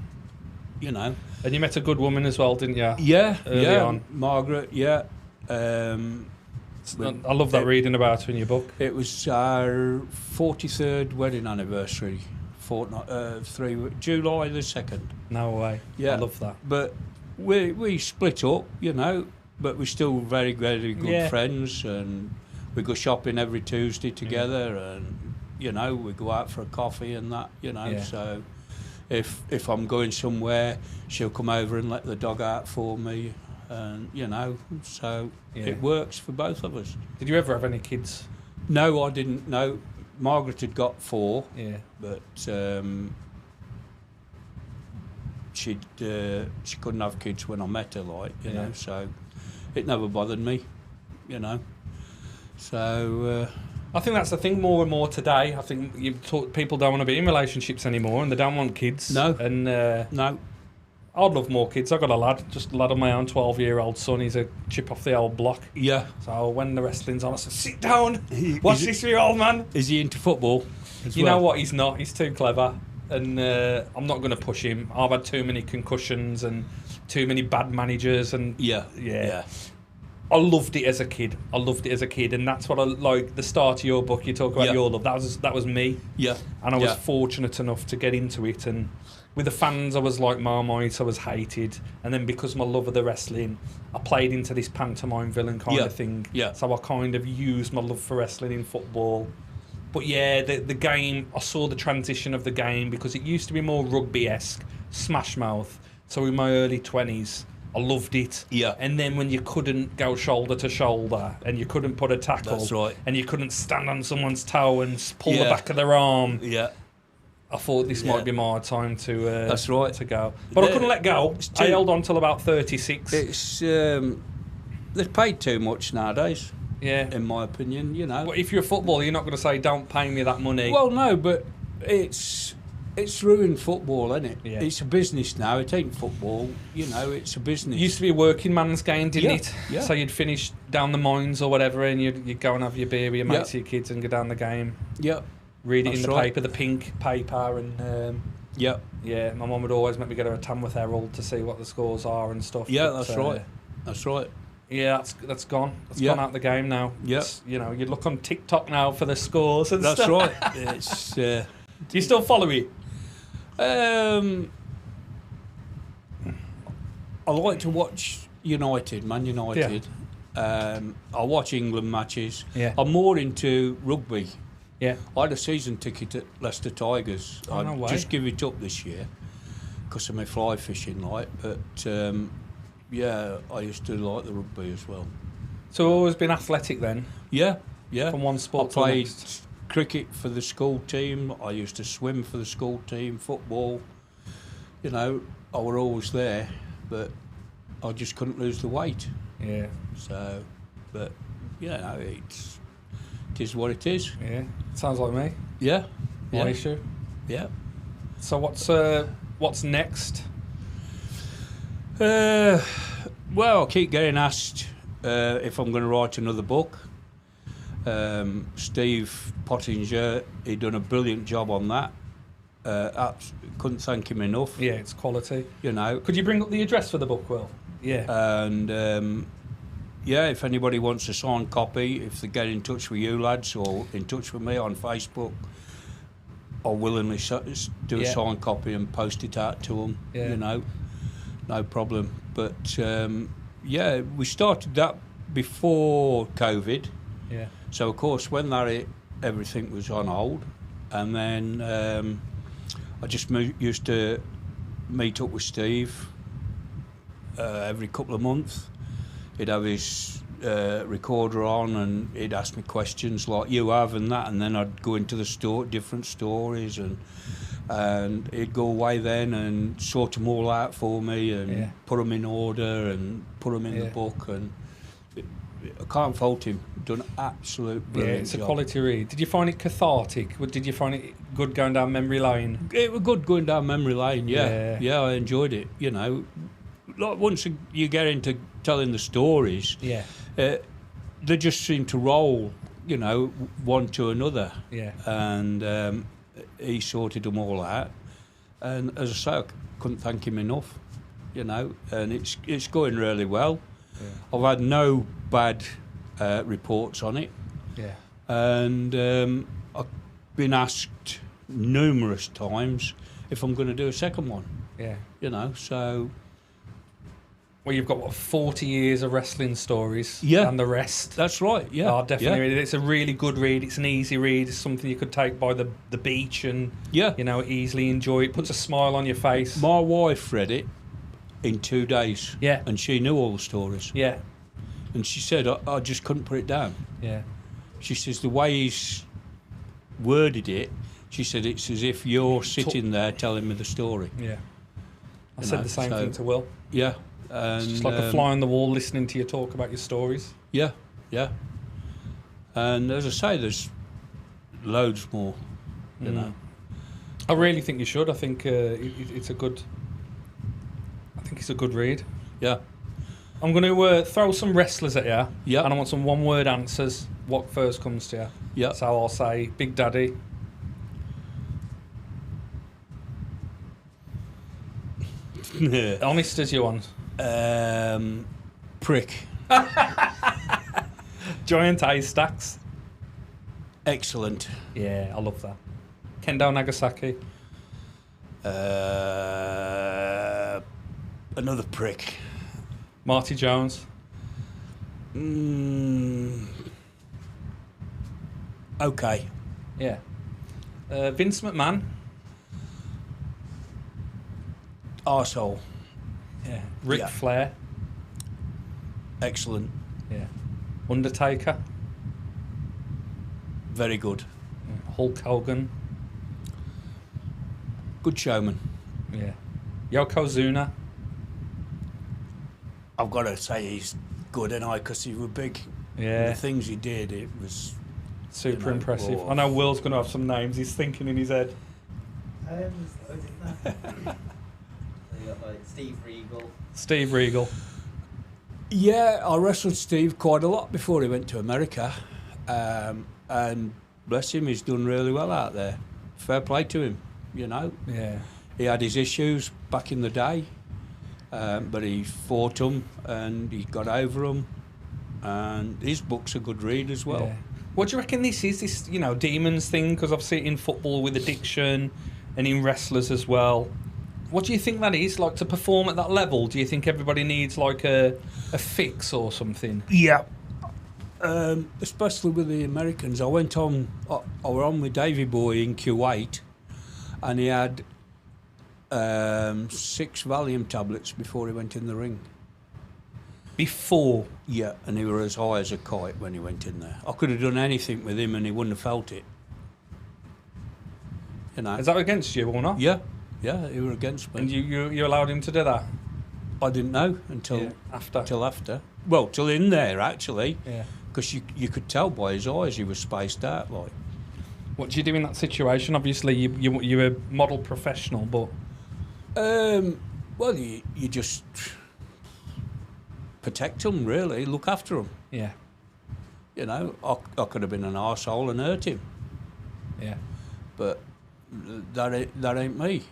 You know. And you met a good woman as well, didn't you? Yeah, Early on. Margaret. Yeah. I love that reading about her in your book. It was our 43rd wedding anniversary. July the 2nd. No way. Yeah. I love that. But we split up, you know, but we're still very, very good friends, and we go shopping every Tuesday together, and, you know, we go out for a coffee and that, you know, so if I'm going somewhere, she'll come over and let the dog out for me, and, you know, so it works for both of us. Did you ever have any kids? No, I didn't. No, Margaret had got 4. Yeah. But she couldn't have kids when I met her, like, you know. So it never bothered me, you know. So I think that's the thing more and more today. I think people don't want to be in relationships anymore, and they don't want kids. No. And no. I'd love more kids. I've got a lad, just a lad of my own, 12-year-old son. He's a chip off the old block. Yeah. So when the wrestling's on, I said, sit down, watch this for your old man. Is he into football as You well? know what? He's not. He's too clever. And I'm not going to push him. I've had too many concussions and too many bad managers. And Yeah. I loved it as a kid. And that's what I like. The start of your book, you talk about your love. That was me. Yeah. And I was fortunate enough to get into it. And with the fans, I was like Marmite. I was hated. And then because of my love of the wrestling, I played into this pantomime villain kind of thing. Yeah. So I kind of used my love for wrestling in football. But yeah, the game, I saw the transition of the game, because it used to be more rugby-esque, smash mouth. So in my early 20s, I loved it. Yeah. And then when you couldn't go shoulder to shoulder, and you couldn't put a tackle, That's right. and you couldn't stand on someone's toe and pull the back of their arm, Yeah. I thought this might be my time to That's right. to go. But I couldn't let go. I held on till about 36. It's they're paid too much nowadays. Yeah. In my opinion, you know. But if you're a footballer, you're not going to say, don't pay me that money. Well, no, but it's ruined football, isn't it? Yeah. It's a business now. It ain't football. You know, it's a business. It used to be a working man's game, didn't it? Yeah. So you'd finish down the mines or whatever, and you'd go and have your beer with your mates, your kids, and go down the game. Yeah. Read it That's in the right. paper, the pink paper, and Yeah. yeah, my mum would always make me go to a Tamworth Herald to see what the scores are and stuff. Yeah, but, that's right. That's right. Yeah, that's gone. That's Yeah. gone out the game now. Yeah. You know, you look on TikTok now for the scores and That's stuff. right. It's. Do you still follow it? I like to watch Man United. I watch England matches. Yeah. I'm more into rugby. Yeah. I had a season ticket at Leicester Tigers. Oh, no way. Just give it up this year because of my fly fishing, like. But yeah, I used to like the rugby as well. So always been athletic then, Yeah, yeah. from one I sport to the played next. cricket for the school team. I used to swim for the school team. Football. You know, I were always there, but I just couldn't lose the weight. Yeah. So, but you know, it is what it is. Yeah. Sounds like me. Yeah, My yeah, issue. yeah. So what's next? Well, I keep getting asked if I'm going to write another book. Steve Pottinger, he done a brilliant job on that. Couldn't thank him enough. Yeah, it's quality. You know, Could you bring up the address for the book, Will? Yeah. and yeah, if anybody wants a signed copy, if they get in touch with you lads or in touch with me on Facebook, I'll willingly do a signed copy and post it out to them. Yeah. You know, no problem. But yeah, we started that before COVID. Yeah. So of course, when that hit, everything was on hold, and then I just used to meet up with Steve every couple of months. He'd have his recorder on and he'd ask me questions like you have and that, and then I'd go into the different stories, and he'd go away then and sort them all out for me and put them in order and put them in the book, and I can't fault him. Done an absolute brilliant it's a job. quality read. Did you find it cathartic? Did you find it good going down memory lane? It was good going down memory lane, Yeah. yeah, I enjoyed it, you know. Like once you get into telling the stories, they just seem to roll, you know, one to another. Yeah. And he sorted them all out. And as I say, I couldn't thank him enough, you know. And it's going really well. Yeah. I've had no bad reports on it. Yeah. And I've been asked numerous times if I'm going to do a second one. Yeah. You know, so... Well, you've got, what, 40 years of wrestling stories and the rest. That's right, yeah. Oh, definitely. Yeah. It's a really good read. It's an easy read. It's something you could take by the beach and, you know, easily enjoy. It puts a smile on your face. My wife read it in 2 days. Yeah. And she knew all the stories. Yeah. And she said, I just couldn't put it down. Yeah. She says, the way he's worded it, she said, it's as if you're sitting there telling me the story. Yeah. I said the same thing to Will. Yeah. And, it's just like a fly on the wall listening to you talk about your stories. Yeah, yeah. And as I say, there's loads more, you know. I really think you should. I think it's a good... I think it's a good read. Yeah. I'm going to throw some wrestlers at you. Yeah. And I want some one-word answers. What first comes to you? Yeah. So I'll say Big Daddy. Honest as you want. Prick. Giant Haystacks. Excellent. Yeah, I love that. Kendo Nagasaki. Another prick. Marty Jones. Okay. Yeah. Vince McMahon. Arsehole. Yeah. Ric Flair. Excellent. Yeah. Undertaker. Very good. Yeah. Hulk Hogan. Good showman. Yeah. Yokozuna. I've got to say he's good, and because he was big. Yeah. The things he did, it was super impressive. I know Will's going to have some names. He's thinking in his head. So you got like Steve Regal. Steve Regal. Yeah, I wrestled Steve quite a lot before he went to America, and bless him, he's done really well out there. Fair play to him, you know. Yeah. He had his issues back in the day, but he fought them and he got over them, and his book's a good read as well. Yeah. What do you reckon this is, this, you know, demons thing? Because I've seen it in football with addiction and in wrestlers as well. What do you think that is? Like, to perform at that level, do you think everybody needs like a fix or something? Yeah. Especially with the Americans. I were on with Davey Boy in Kuwait, and he had 6 Valium tablets before he went in the ring. Before? Yeah, and he was as high as a kite when he went in there. I could have done anything with him and he wouldn't have felt it. You know. Is that against you or not? Yeah, yeah, he was against me. And you allowed him to do that? I didn't know until after. Till after. Well, till in there actually. Yeah. Because you could tell by his eyes he was spaced out like. What do you do in that situation? Obviously, you're a model professional, but... Well, you just protect them, really. Look after them. Yeah. You know, I could have been an arsehole and hurt him. Yeah. But that ain't me.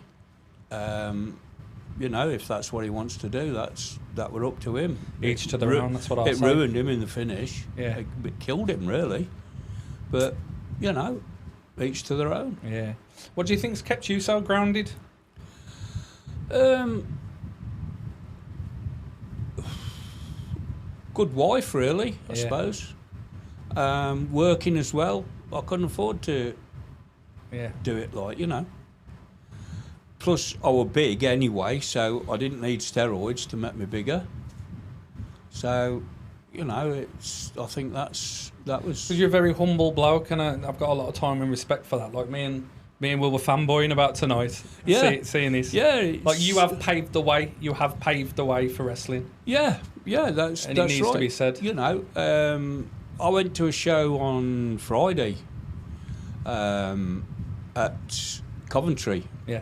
You know, if that's what he wants to do, that were up to him. Each to their own, that's what I say. It ruined him in the finish. Yeah. It killed him, really. But, you know, each to their own. Yeah. What do you think's kept you so grounded? Good wife, really, I suppose. Working as well. I couldn't afford to do it, like, you know. plus I was big anyway, so I didn't need steroids to make me bigger. So, you know, I think that was. Because you're a very humble bloke, and I've got a lot of time and respect for that. Like me and Will were fanboying about tonight. Yeah, seeing this. Yeah, like you have paved the way. You have paved the way for wrestling. Yeah, that's and that's it needs right. to be said. You know, I went to a show on Friday at Coventry. Yeah.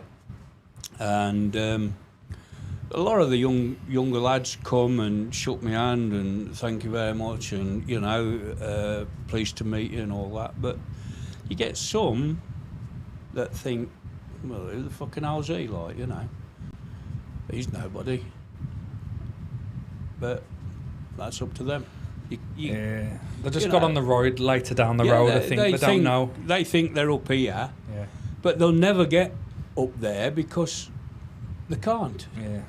And a lot of the younger lads come and shook my hand and thank you very much and, you know, pleased to meet you and all that. But you get some that think, well, who the fucking hell's he, like, you know? He's nobody. But that's up to them. Yeah. They just got on the road later down the road, I think. They don't know. They think they're up here, yeah, but they'll never get up there because they can't. Yeah.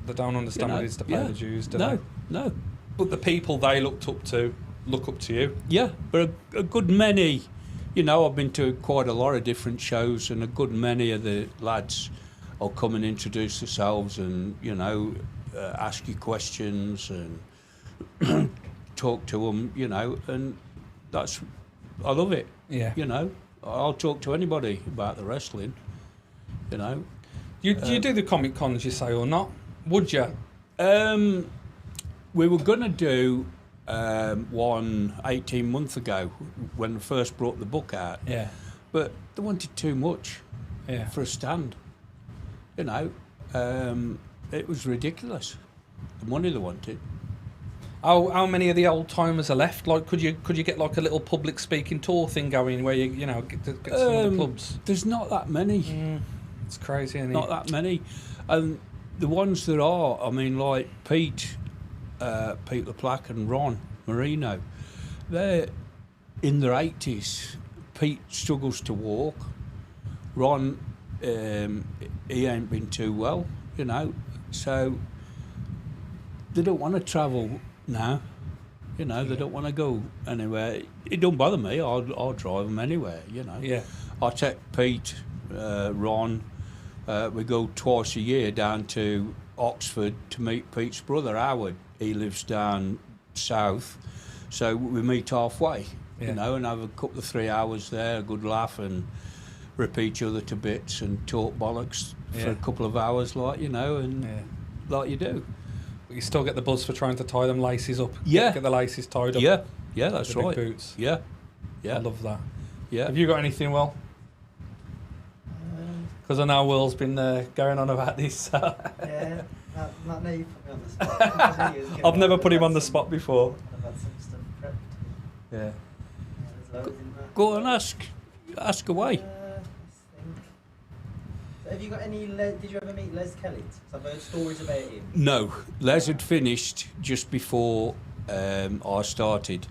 They don't understand what it is to pay the dues, do they? they? No. But the people they look up to you. Yeah, but a good many, you know, I've been to quite a lot of different shows, and a good many of the lads will come and introduce themselves and, you know, ask you questions and talk to them, you know, and I love it. Yeah. You know, I'll talk to anybody about the wrestling, you know. Do you do the Comic Cons, you say, or not? Would you? We were going to do one 18 months ago when I first brought the book out. Yeah. But they wanted too much for a stand. You know, it was ridiculous. The money they wanted. How many of the old timers are left? Like, could you get like a little public speaking tour thing going where you know get some of the pubs? There's not that many. It's crazy, isn't it? Not that many, and the ones that are, I mean, like Pete LaPlaque and Ron Marino, they're in their 80s. Pete struggles to walk. Ron, he ain't been too well, you know, so they don't want to travel now. You know, they don't want to go anywhere. It don't bother me. I'll drive them anywhere, you know. Yeah. I take Pete, Ron. We go twice a year down to Oxford to meet Pete's brother, Howard. He lives down south. So we meet halfway, you know, and have a couple of 3 hours there, a good laugh, and rip each other to bits and talk bollocks for a couple of hours, like, you know, and like you do. But you still get the buzz for trying to tie them laces up. Yeah. Get the laces tied up. Yeah, that's the big right. Boots. Yeah. I love that. Yeah. Have you got anything, Will? Because I know Will's been going on about this. Yeah, not now you put me on the spot. I've never put him on the spot before. I've had some stuff prepped. Yeah. There's loads in there. Go and ask away. Let's think. So have you got any? Did you ever meet Les Kelly? 'Cause I've heard stories about him. No, Les had finished just before I started.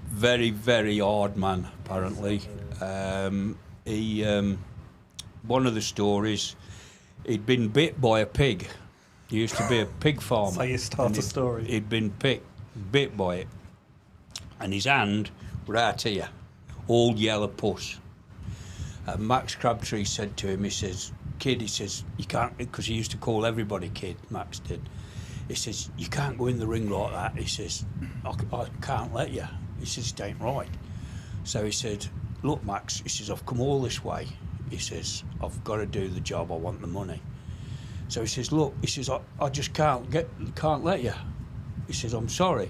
Very, very hard man, apparently. He, one of the stories, he'd been bit by a pig. He used to be a pig farmer. So you start a story. He'd been bit by it. And his hand was out here, all yellow pus. Max Crabtree said to him, he says, kid, he says, you can't, because he used to call everybody kid, Max did. He says, you can't go in the ring like that. He says, I can't let you. He says, it ain't right. So he said, look, Max, he says, I've come all this way. He says, I've got to do the job, I want the money. So he says, look, he says, I just can't let you. He says, I'm sorry.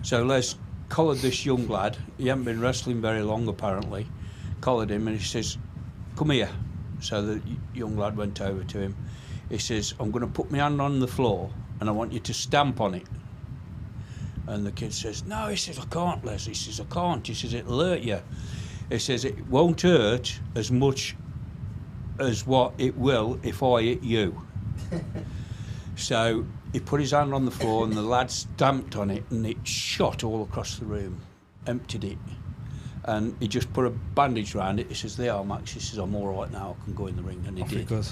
So Les collared this young lad. He hadn't been wrestling very long, apparently. Collared him and he says, come here. So the young lad went over to him. He says, I'm going to put my hand on the floor and I want you to stamp on it. And the kid says, no, he says, I can't, Les. He says, I can't. He says, it'll hurt you. He says, it won't hurt as much as what it will if I hit you. So he put his hand on the floor and the lad stamped on it and it shot all across the room, emptied it. And he just put a bandage around it. He says, there, Max. He says, I'm all right now. I can go in the ring. And he did.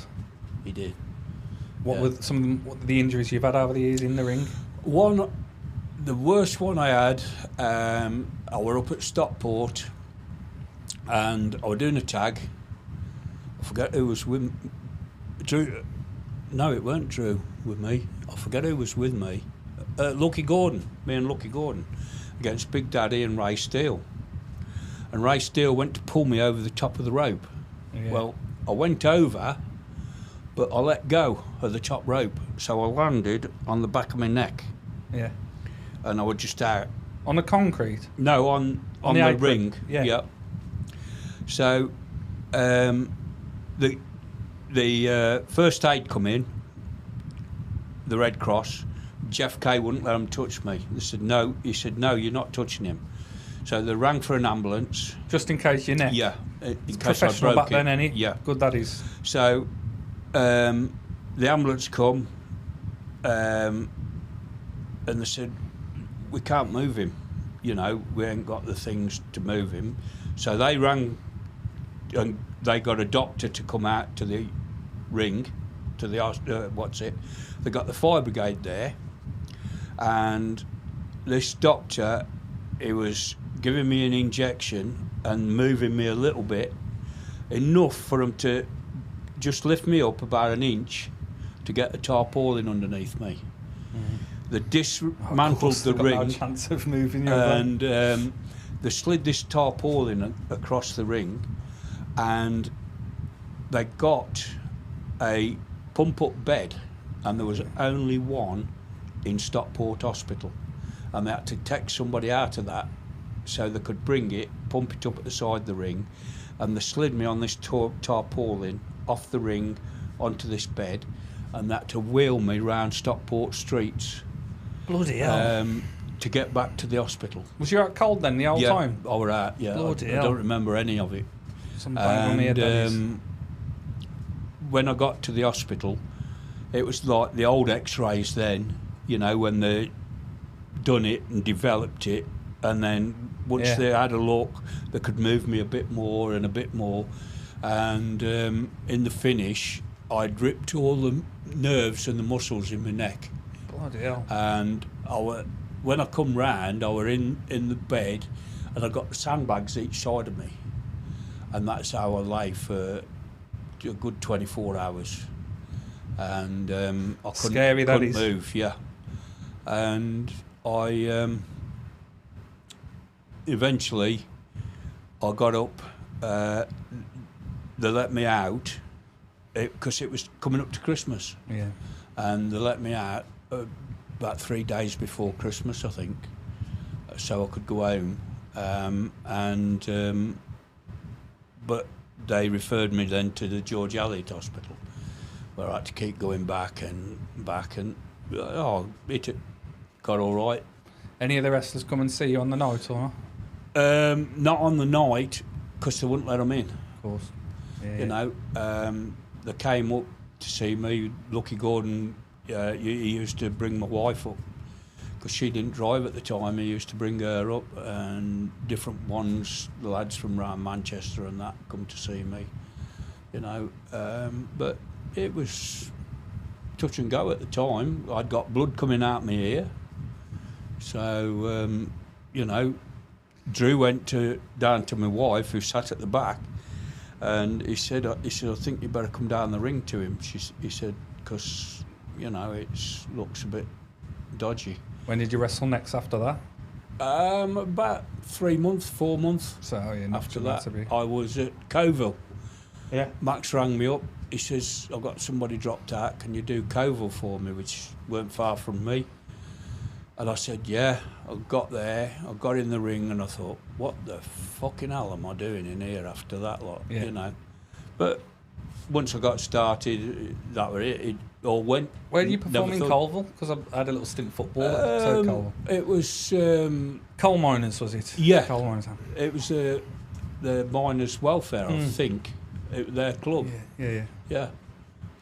He did. What were some of the injuries you've had over the years in the ring? The worst one I had, I were up at Stockport and I was doing a tag. forget who was with Drew. No, it weren't Drew with me. I forget who was with me. Lucky Gordon, me and Lucky Gordon, against Big Daddy and Ray Steele. And Ray Steele went to pull me over the top of the rope. Yeah. Well, I went over, but I let go of the top rope, so I landed on the back of my neck, Yeah. and I was just out. On the concrete? No, on the the apron? ring. Yeah. Yep. So, the first aid come in, the Red Cross. Jeff Kay wouldn't let them touch me. They said no. He said no, you're not touching him. So they rang for an ambulance. Just in case your neck? Yeah, in It's case I professional broke back then, it. any? Yeah. Good that is. So the ambulance come, and they said, we can't move him. You know, we ain't got the things to move him. So they rang, and they got a doctor to come out to the ring, to the they got the fire brigade there, and this doctor, he was giving me an injection and moving me a little bit, enough for him to just lift me up about an inch to get the tarpaulin underneath me. They dismantled the ring, No chance of moving you and they slid this tarpaulin across the ring, and they got a pump-up bed, and there was only one in Stockport Hospital, and they had to take somebody out of that so they could bring it, pump it up at the side of the ring, and they slid me on this tarpaulin off the ring onto this bed, and that to wheel me round Stockport streets. Bloody hell. To get back to the hospital. Was you out cold then the whole Yeah, time? I was out, yeah. Bloody I hell. don't remember any of it. Some bang on the head, that is. When I got to the hospital, it was like the old x-rays then, you know, when they done it and developed it, and then once Yeah. they had a look, they could move me a bit more and a bit more, and in the finish I'd ripped all the nerves and the muscles in my neck, Bloody hell. and when I come round, I were in the bed, and I got sandbags each side of me, and that's how I lay for a good 24 hours, and I Scary, that couldn't is. move, yeah. And I eventually I got up. They let me out because it was coming up to Christmas, Yeah. and they let me out about 3 days before Christmas, I think, so I could go home. But they referred me then to the George Eliot Hospital, where I had to keep going back, and it got all right. Any of the wrestlers come and see you on the night or not? Not on the night, because they wouldn't let them in. Of course. Yeah, You know, they came up to see me. Lucky Gordon, he used to bring my wife up, because she didn't drive at the time. He used to bring her up, and different ones, the lads from around Manchester and that, come to see me. You know, but it was touch and go at the time. I'd got blood coming out my ear, so you know, Drew went down to my wife, who sat at the back, and he said, I think you better come down the ring to him. He said, because you know it looks a bit dodgy. When did you wrestle next after that? About 3 months, 4 months So yeah, not after too bad that, to be. I was at Coville. Yeah. Max rang me up. He says, I've got somebody dropped out. Can you do Coville for me? Which weren't far from me. And I said, yeah. I got there. I got in the ring, and I thought, what the fucking hell am I doing in here after that lot? Yeah. You know. But once I got started, that was it. It all went. Where did you perform Never in thought- Colville? Because I had a little stint football at Colville. It was Coal miners, was it? Yeah. Coal miners. Huh? it was the miners' welfare, I think. Their club. Yeah. Yeah.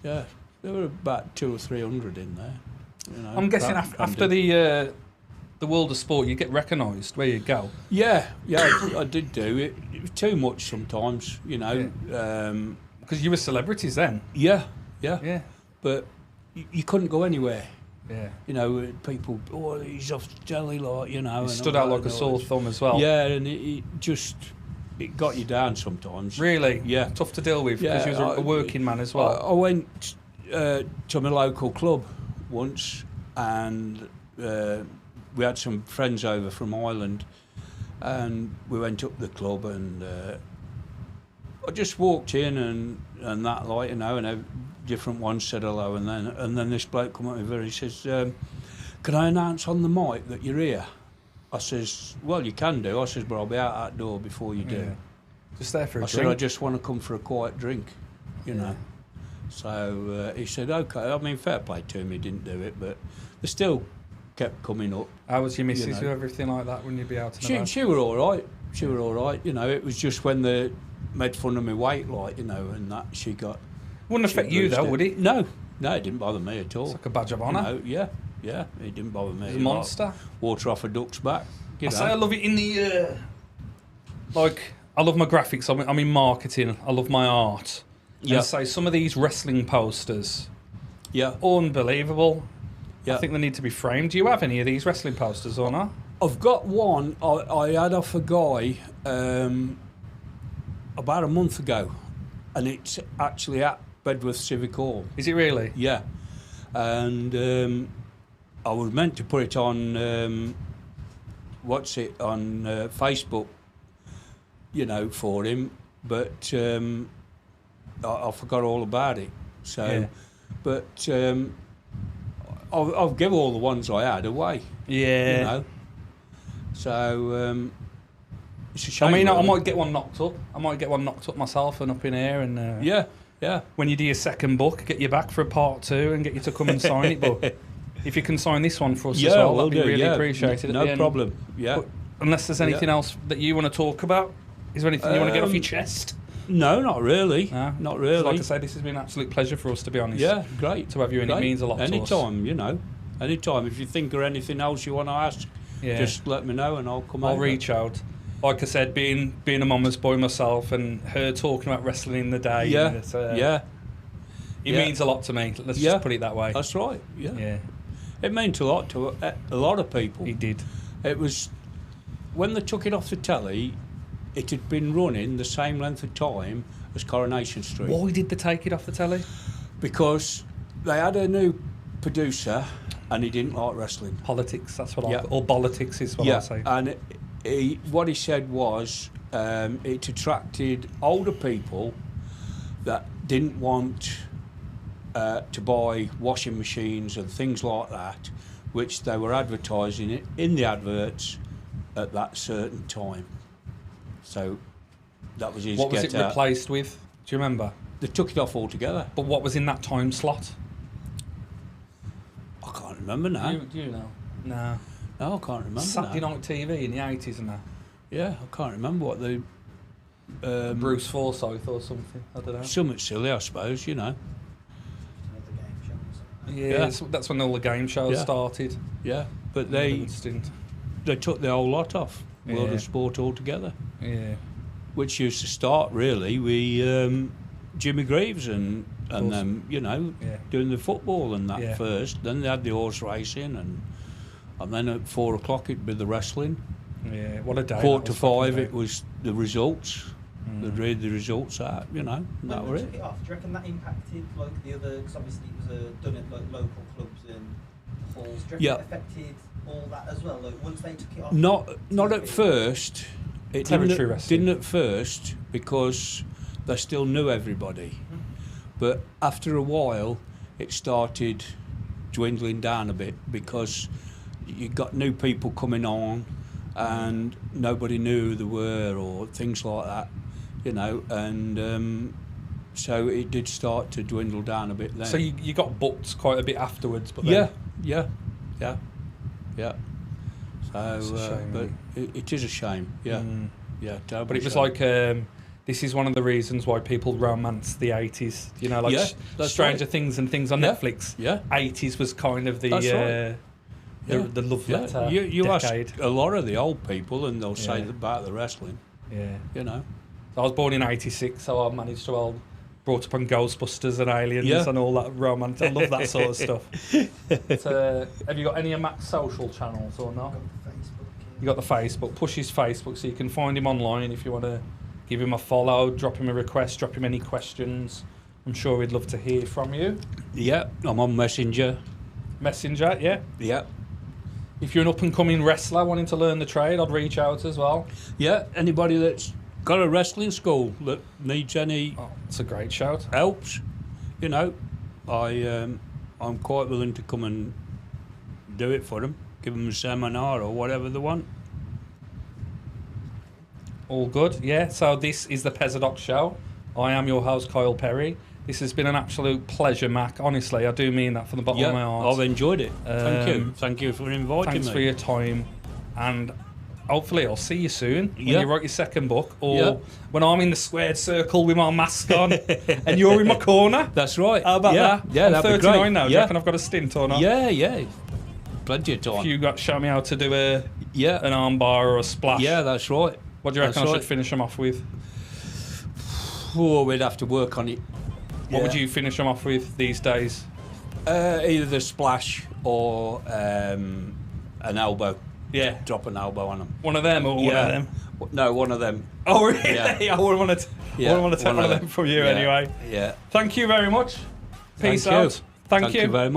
There were about 200 or 300 in there. You know, I'm guessing that after the world of sport, you get recognised where you go. Yeah, I did do it. It was too much sometimes, you know. Because you were celebrities then. Yeah. Yeah. But you couldn't go anywhere. Yeah. You know, people, he's off the telly, like, you know. You and stood all out that like a noise. sore thumb as well. Yeah, and it just, it got you down sometimes. Really? Yeah. Tough to deal with Yeah, because you was a working man as well. I went to my local club once, and we had some friends over from Ireland, and we went up the club, and I just walked in and that, like, you know, and different ones said hello, and then this bloke come up to me and he says, "Can I announce on the mic that you're here?" I says, "Well, you can do." I says, "But I'll be out that door before you do." Yeah. Just there for a I drink. said, "I just want to come for a quiet drink, you know." So he said, "Okay." I mean, fair play to him, he didn't do it, but they still kept coming up. How was your missus you know. with everything like that when you'd be out and about? She were all right. She were all right. You know, it was just when they made fun of my weight, like, you know, and that she got. Wouldn't she affect you bruised though, it. would it? No, it didn't bother me at all. It's like a badge of You honour. know, yeah, it didn't bother me. It's a monster. Like water off a duck's back. You I know. say I love it in the like. I love my graphics. I'm in marketing. I love my art. Yeah. And say some of these wrestling posters, Yeah, unbelievable. yeah. I think they need to be framed. Do you have any of these wrestling posters or not? I've got one I had off a guy about a month ago, and it's actually at Bedworth Civic Hall. Is it really? Yeah, and I was meant to put it on on Facebook, you know, for him, but I forgot all about it. So, Yeah. but I've given all the ones I had away. Yeah. You know, so it's a shame. I mean, I really. might get one knocked up. I might get one knocked up myself and up in here. And Yeah. when you do your second book, get you back for a part 2 and get you to come and sign it. But if you can sign this one for us as well, we'll that'd be do, really yeah. appreciated. at the No end. problem. Yeah. But unless there's anything else that you want to talk about, is there anything you want to get off your chest? No, not really. No? Not really. Like I say, this has been an absolute pleasure for us, to be honest. Yeah, great. To have you, and it Great. means a lot to us. Anytime, you know. Anytime. If you think of anything else you want to ask, Yeah. just let me know and I'll come I'll over. reach out. Like I said, being a mama's boy myself, and her talking about wrestling in the day. Yeah, and it's, yeah. It Yeah. means a lot to me. Let's Yeah. just put it that way. That's right, yeah. Yeah, It meant a lot to a lot of people. he did. It was, when they took it off the telly, it had been running the same length of time as Coronation Street. Why did they take it off the telly? Because they had a new producer and he didn't like wrestling. Politics, that's what Yeah. or politics is what I say. and what he said was it attracted older people that didn't want to buy washing machines and things like that, which they were advertising it in the adverts at that certain time. So that was his What was get it out. replaced with? Do you remember? They took it off altogether. But what was in that time slot? I can't remember now. Do you know? No. No, I can't remember Saturday now. night TV in the 80s and that. Yeah, I can't remember what the... Bruce Forsyth or something. I don't know. Something silly, I suppose, you know. Another game show or something. Yeah, Yeah. that's when all the game shows Yeah. started. Yeah, but Another they good stint. took the whole lot off World Yeah. of Sport altogether, Yeah. which used to start really with Jimmy Greaves and course. them, you know, Yeah. doing the football and that Yeah. first. Then they had the horse racing, and then at 4 o'clock it'd be the wrestling. Yeah, what a day. Quarter that to was fucking 5 day. it was the results. They'd read the results out, you know, and that When were they it. took it off, do you reckon that impacted like the other? Because obviously it was done at like local clubs and halls. Do you reckon Yeah. it affected all that as well? Like once they took it off. Not at TV? first. It Territory wrestling. didn't at first because they still knew everybody. But after a while, it started dwindling down a bit because you got new people coming on and nobody knew who they were or things like that, you know, and so it did start to dwindle down a bit then. So you got booked quite a bit afterwards, but then, Yeah. So, It's a shame, but really. it is a shame. Yeah, Mm. yeah. Terrible But it was shame. like this is one of the reasons why people romance the 80s. You know, like Yeah, that's Stranger right. Things and things on Yeah, Netflix. yeah. 80s was kind of the That's right. the love Yeah. letter You decade. ask a lot of the old people, and they'll say Yeah. about the wrestling. Yeah. You know. I was born in 86, so I managed to brought up on Ghostbusters and Aliens Yeah. and all that romance. I love that sort of stuff. But, have you got any of Matt's social channels or not? Got the Facebook. You got the Facebook. Push his Facebook so you can find him online if you want to give him a follow, drop him a request, drop him any questions. I'm sure we'd love to hear from you. Yeah, I'm on Messenger. Messenger, yeah. Yeah. If you're an up-and-coming wrestler wanting to learn the trade, I'd reach out as well. Yeah, anybody that's got a wrestling school that needs any Oh, it's a great shout. helps, you know, I'm quite willing to come and do it for them, give them a seminar or whatever they want. All good, yeah. So this is the Pezzadoc Show. I am your host, Kyle Perry. This has been an absolute pleasure, Mac. Honestly, I do mean that from the bottom of my heart. I've enjoyed it. Thank you. Um, Thank you for inviting Thanks me. for your time, and hopefully I'll see you soon when Yeah. you write your second book, or Yeah. when I'm in the squared circle with my mask on and you're in my corner. That's right. How about that? Yeah, I'm that'd be 39 great. now. Do you Yeah. reckon I've got a stint or not? Yeah. Plenty of If time. you got show me how to do an Yeah. arm bar or a splash. Yeah, that's right. What do you reckon I That's should right. finish them off with? Oh, we'd have to work on it. What would Yeah. you finish them off with these days? Either the splash or an elbow. Yeah. Drop an elbow on them. One of them or one of them? No, one of them. Oh, really? Yeah. I wouldn't want to take one of them from you Yeah. anyway. Yeah. Thank you very much. Peace Thank you. out. Thank you. Thank you very much.